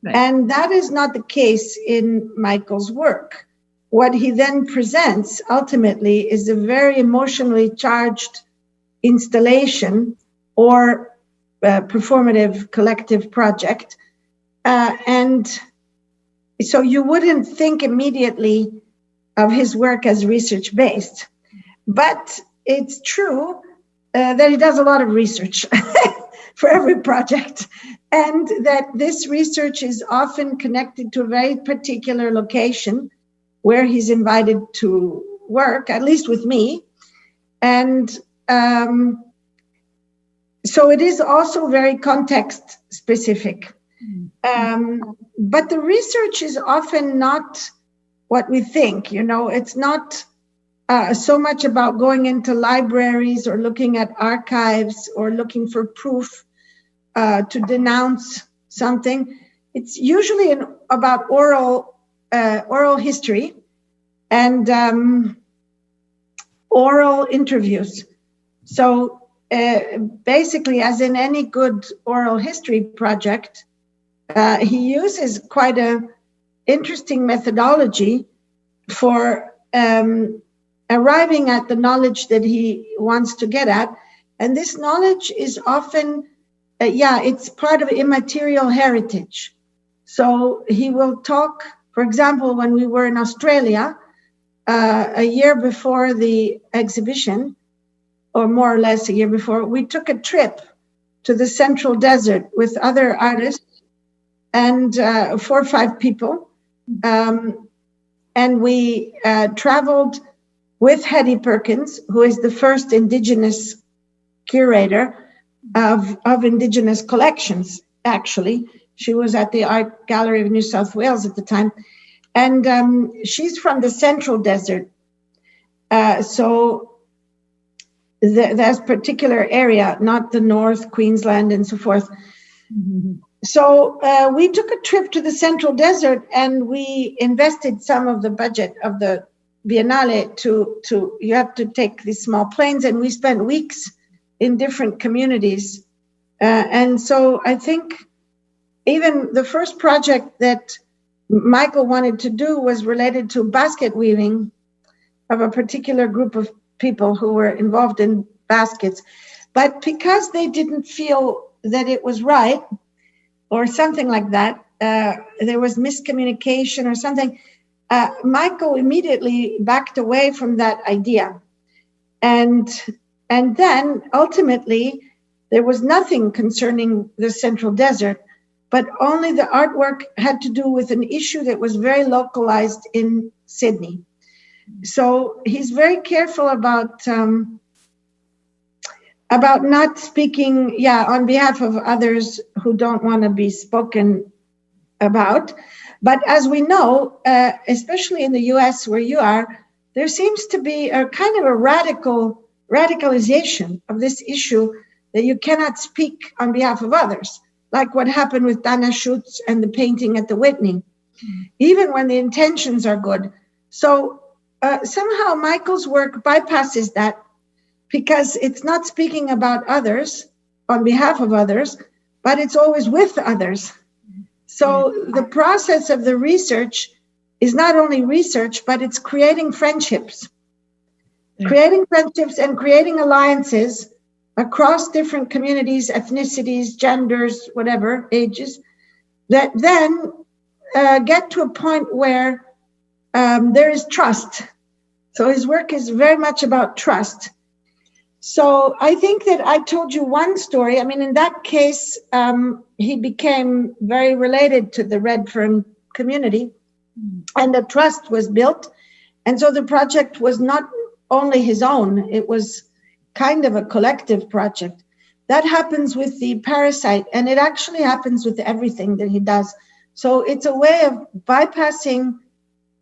Right. And that is not the case in Michael's work. What he then presents ultimately is a very emotionally charged installation or performative collective project. And so you wouldn't think immediately of his work as research-based, but it's true that he does a lot of research for every project, and that this research is often connected to a very particular location where he's invited to work, at least with me. And so it is also very context specific. But the research is often not what we think, it's not so much about going into libraries or looking at archives or looking for proof to denounce something. It's usually about oral history and oral interviews. So basically, as in any good oral history project, he uses quite an interesting methodology for arriving at the knowledge that he wants to get at. And this knowledge is often, it's part of immaterial heritage. So he will talk, for example, when we were in Australia, a year before the exhibition, or more or less a year before, we took a trip to the Central Desert with other artists and 4 or 5 people. And we traveled with Hetty Perkins, who is the first Indigenous curator of Indigenous collections, actually. She was at the Art Gallery of New South Wales at the time. And she's from the Central Desert. So there's particular area, not the North, Queensland, and so forth. Mm-hmm. So we took a trip to the Central Desert and we invested some of the budget of the Biennale to you have to take these small planes, and we spent weeks in different communities. And so I think even the first project that Michael wanted to do was related to basket weaving of a particular group of people who were involved in baskets. But because they didn't feel that it was right or something like that, there was miscommunication or something, Michael immediately backed away from that idea. And then ultimately, there was nothing concerning the Central Desert, but only the artwork had to do with an issue that was very localized in Sydney. So he's very careful about not speaking, on behalf of others who don't want to be spoken about. But as we know, especially in the US where you are, there seems to be a kind of a radicalization of this issue that you cannot speak on behalf of others, like what happened with Dana Schutz and the painting at the Whitney, even when the intentions are good. So somehow Michael's work bypasses that because it's not speaking about others on behalf of others, but it's always with others. So the process of the research is not only research, but it's creating friendships. Creating friendships and creating alliances across different communities, ethnicities, genders, whatever, ages, that then get to a point where there is trust. So his work is very much about trust. So I think that I told you one story. I mean, in that case, he became very related to the Redfern community, and the trust was built. And so the project was not only his own, it was kind of a collective project. That happens with the Parasite, and it actually happens with everything that he does. So it's a way of bypassing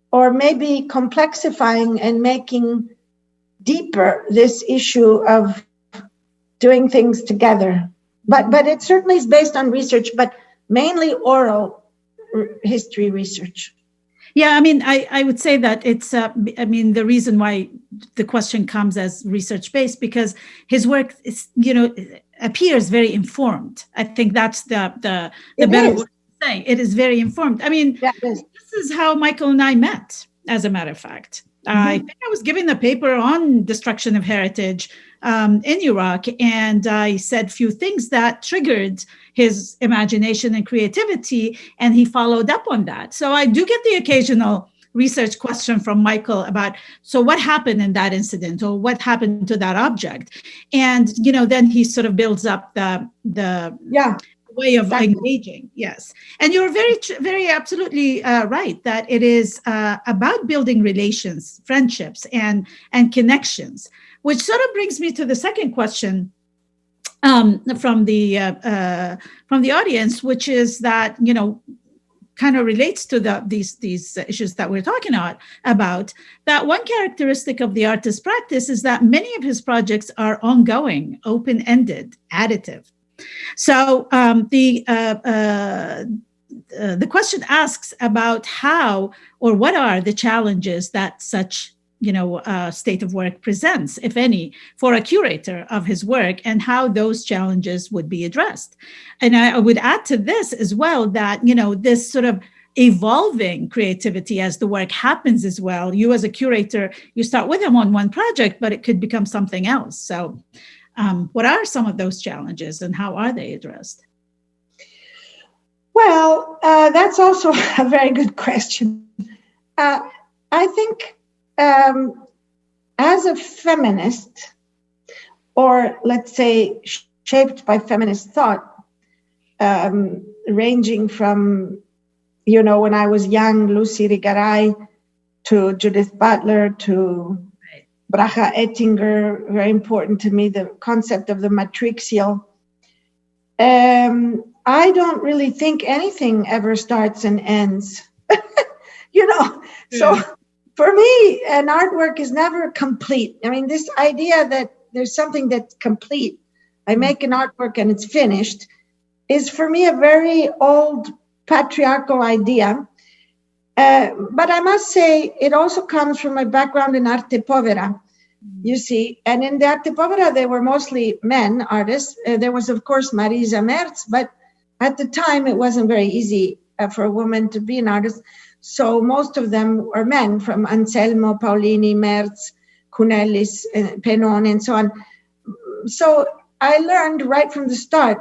or maybe complexifying and making deeper this issue of doing things together. But it certainly is based on research, but mainly oral history research. Yeah, I mean, I would say that it's, the reason why the question comes as research-based, because his work is, appears very informed. I think that's the better word to say. It is very informed. I mean, this is how Michael and I met, as a matter of fact. I think I was giving a paper on destruction of heritage in Iraq, and I said a few things that triggered his imagination and creativity, and he followed up on that. So I do get the occasional research question from Michael about, so what happened in that incident, or what happened to that object? And, then he sort of builds up the way of engaging. Yes. And you're very absolutely right that it is about building relations, friendships, and connections, which sort of brings me to the second question from the audience, which is that, kind of relates to these issues that we're talking about, that one characteristic of the artist's practice is that many of his projects are ongoing, open-ended, additive. So the question asks about how or what are the challenges that such state of work presents, if any, for a curator of his work, and how those challenges would be addressed. And I would add to this as well that, this sort of evolving creativity as the work happens as well. You as a curator, you start with him on one project, but it could become something else. So what are some of those challenges and how are they addressed? Well, that's also a very good question. I think as a feminist, or let's say shaped by feminist thought, ranging from, when I was young, Lucy Rigaray, to Judith Butler, to Bracha Ettinger, very important to me, the concept of the matrixial. I don't really think anything ever starts and ends, So for me, an artwork is never complete. I mean, this idea that there's something that's complete, I make an artwork and it's finished, is for me a very old patriarchal idea. But I must say, it also comes from my background in arte povera, you see. And in the arte povera, they were mostly men artists. There was, of course, Marisa Merz, but at the time, it wasn't very easy for a woman to be an artist. So most of them were men, from Anselmo, Paolini, Merz, Cunellis, Penone, and so on. So I learned right from the start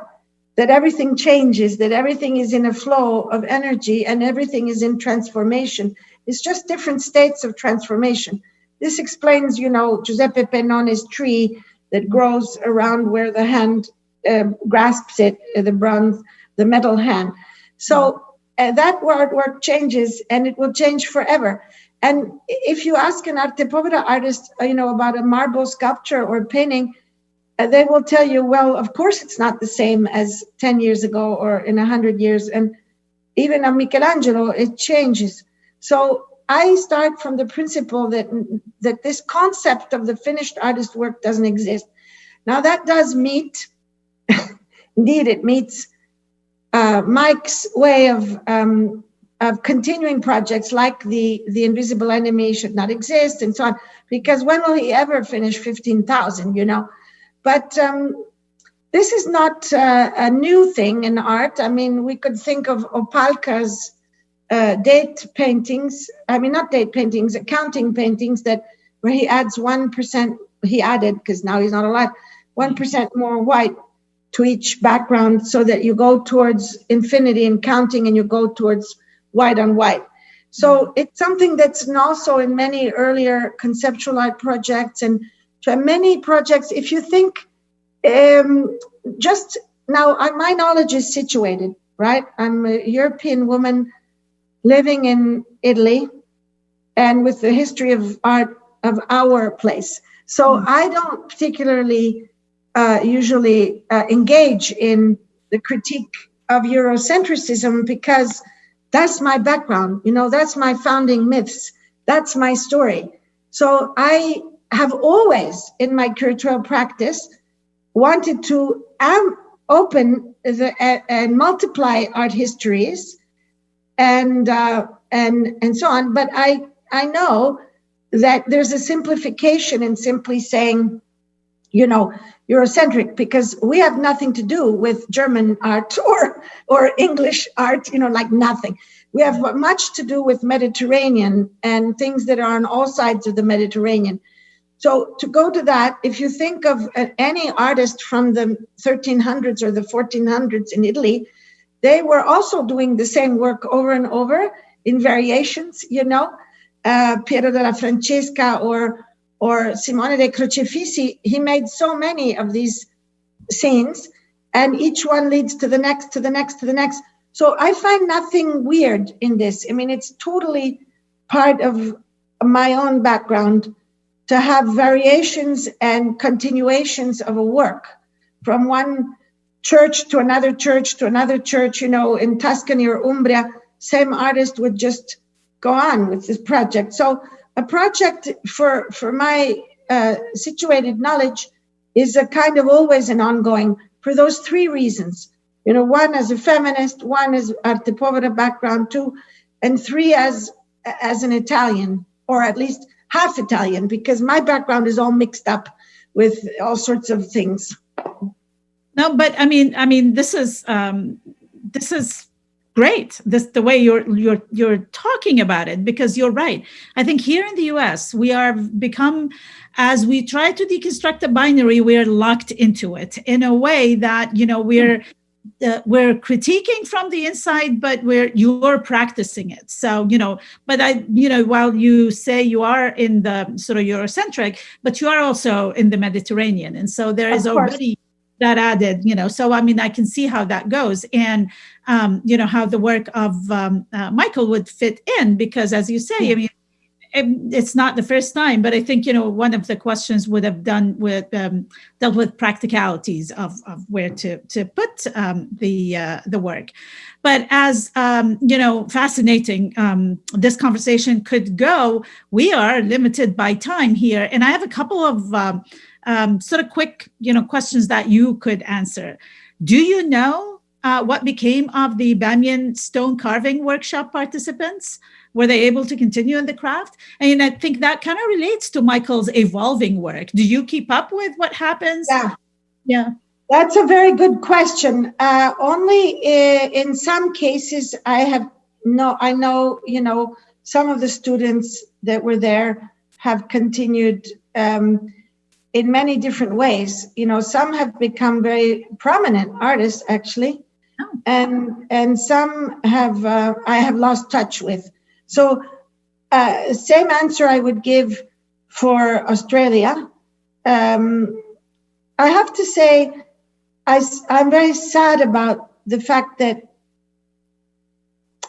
that everything changes, that everything is in a flow of energy and everything is in transformation. It's just different states of transformation. This explains, Giuseppe Pennone's tree that grows around where the hand grasps it, the metal hand. So that artwork changes, and it will change forever. And if you ask an arte povera artist, about a marble sculpture or painting, they will tell you, well, of course it's not the same as 10 years ago or in 100 years. And even a Michelangelo, it changes. So I start from the principle that this concept of the finished artist work doesn't exist. Now that does meet, indeed it meets Mike's way of continuing projects like the Invisible Enemy should not exist and so on, because when will he ever finish 15,000, But this is not a new thing in art. I mean, we could think of Opalka's date paintings, accounting paintings where he adds 1%, he added, because now he's not alive, 1% more white to each background so that you go towards infinity in counting and you go towards white on white. So it's something that's also in many earlier conceptual art projects and to many projects. If you think, just now, my knowledge is situated, right? I'm a European woman living in Italy and with the history of art of our place. So I don't particularly usually engage in the critique of Eurocentricism because that's my background, that's my founding myths, that's my story. So I have always in my curatorial practice wanted to open and multiply art histories and so on. But I know that there's a simplification in simply saying, Eurocentric, because we have nothing to do with German art or English art, like nothing. We have much to do with Mediterranean and things that are on all sides of the Mediterranean. So to go to that, if you think of any artist from the 1300s or the 1400s in Italy, they were also doing the same work over and over in variations, Piero della Francesca or Simone dei Crocefissi, he made so many of these scenes, and each one leads to the next, to the next, to the next. So I find nothing weird in this. I mean, it's totally part of my own background to have variations and continuations of a work from one church to another church to another church, in Tuscany or Umbria, same artist would just go on with this project. So a project for my situated knowledge is a kind of always an ongoing for those three reasons. One as a feminist, one as arte povera background, two, and three as an Italian, or at least half Italian, because my background is all mixed up with all sorts of things. No, but I mean, this is great. The way you're talking about it, because you're right. I think here in the U.S. we are become, as we try to deconstruct the binary, we're locked into it in a way that we're critiquing from the inside, but you're practicing it. So but while you say you are in the sort of Eurocentric, but you are also in the Mediterranean, and so there is already that added, so I can see how that goes, and how the work of Michael would fit in, because as you say, it's not the first time, but I think one of the questions would have dealt with practicalities of where to put the work. But as fascinating this conversation could go, we are limited by time here, and I have a couple of sort of quick, questions that you could answer. Do you know what became of the Bamiyan stone carving workshop participants? Were they able to continue in the craft? And I think that kind of relates to Michael's evolving work. Do you keep up with what happens? Yeah. That's a very good question. Only in some cases I know, some of the students that were there have continued in many different ways. Some have become very prominent artists, actually, and some have I have lost touch with. So same answer I would give for Australia. I have to say, I'm very sad about the fact that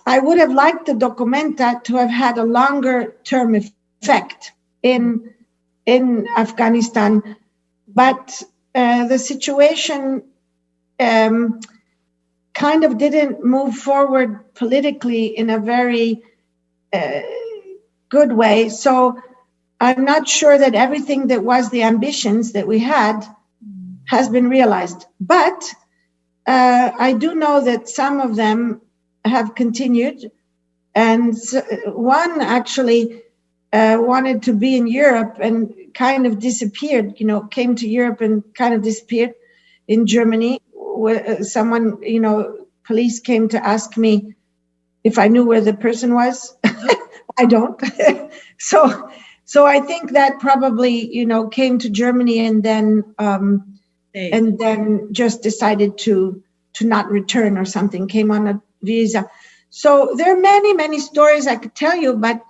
I would have liked the Documenta to have had a longer term effect in Afghanistan, but the situation kind of didn't move forward politically in a very good way. So I'm not sure that everything that was the ambitions that we had has been realized. But I do know that some of them have continued. And one actually wanted to be in Europe and kind of disappeared, came to Europe and kind of disappeared in Germany. Someone, police came to ask me if I knew where the person was. I don't. So I think that probably, came to Germany and then just decided to not return or something, came on a visa. So there are many, many stories I could tell you, but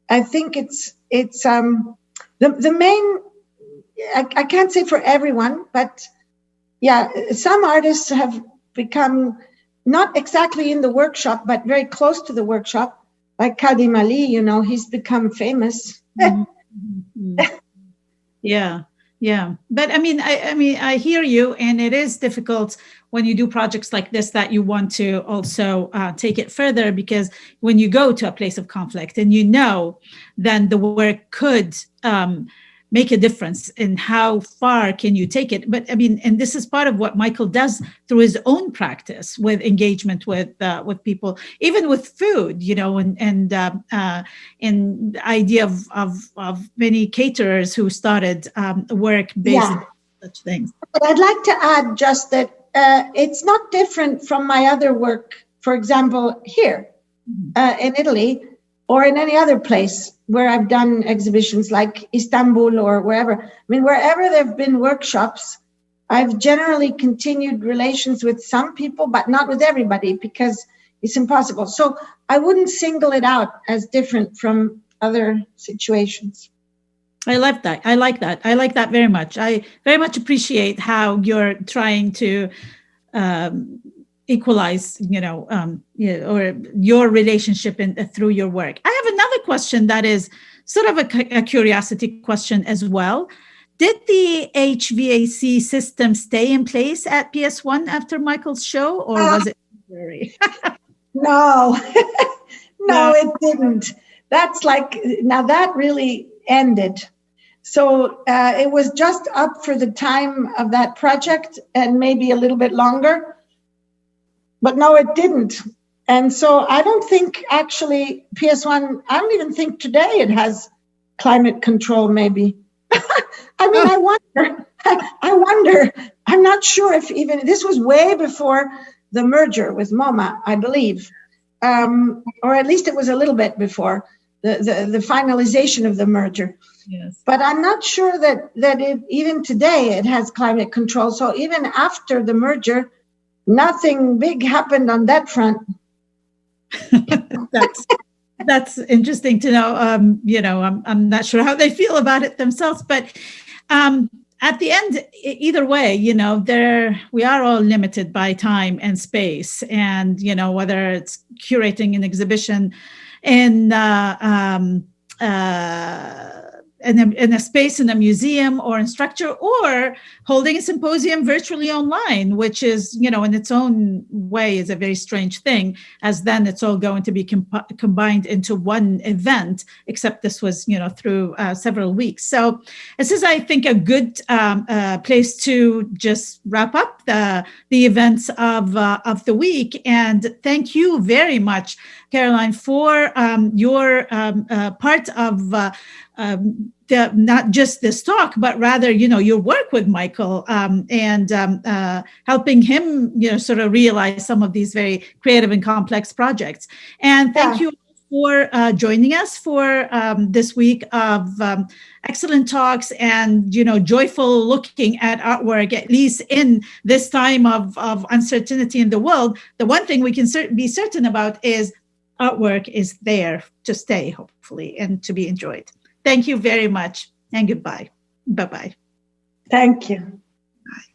I think it's the main, I can't say for everyone, but yeah, some artists have become not exactly in the workshop, but very close to the workshop, like Kadim Ali, he's become famous. Yeah. But I hear you, and it is difficult when you do projects like this that you want to also take it further, because when you go to a place of conflict and then the work could make a difference in how far can you take it. But and this is part of what Michael does through his own practice with engagement with people, even with food, and the idea of many caterers who started work based on such things. But I'd like to add just that it's not different from my other work, for example, here in Italy or in any other place where I've done exhibitions like Istanbul or wherever. Wherever there have been workshops, I've generally continued relations with some people, but not with everybody, because it's impossible. So I wouldn't single it out as different from other situations. I love that. I like that. I like that very much. I very much appreciate how you're trying to equalize, or your relationship through your work. I have another question that is sort of a curiosity question as well. Did the HVAC system stay in place at PS1 after Michael's show, or was it temporary? No, it didn't. That's now that really ended. So it was just up for the time of that project and maybe a little bit longer. But no, it didn't. And so I don't think actually PS1, I don't even think today it has climate control maybe. I wonder, I'm not sure if even, this was way before the merger with MoMA, I believe. Or at least it was a little bit before the finalization of the merger. Yes. But I'm not sure that it, even today it has climate control. So even after the merger, nothing big happened on that front. That's interesting to know. I'm not sure how they feel about it themselves, but at the end, either way, we are all limited by time and space, and whether it's curating an exhibition in a space in a museum or in structure, or holding a symposium virtually online, which is, in its own way is a very strange thing, as then it's all going to be combined into one event, except this was, through several weeks. So this is, I think, a good place to just wrap up the events of the week. And thank you very much, Caroline, for your part of not just this talk, but rather, your work with Michael and helping him, sort of realize some of these very creative and complex projects. And thank you for joining us for this week of excellent talks and, joyful looking at artwork, at least in this time of uncertainty in the world. The one thing we can be certain about is artwork is there to stay, hopefully, and to be enjoyed. Thank you very much, and goodbye. Bye-bye. Thank you. Bye.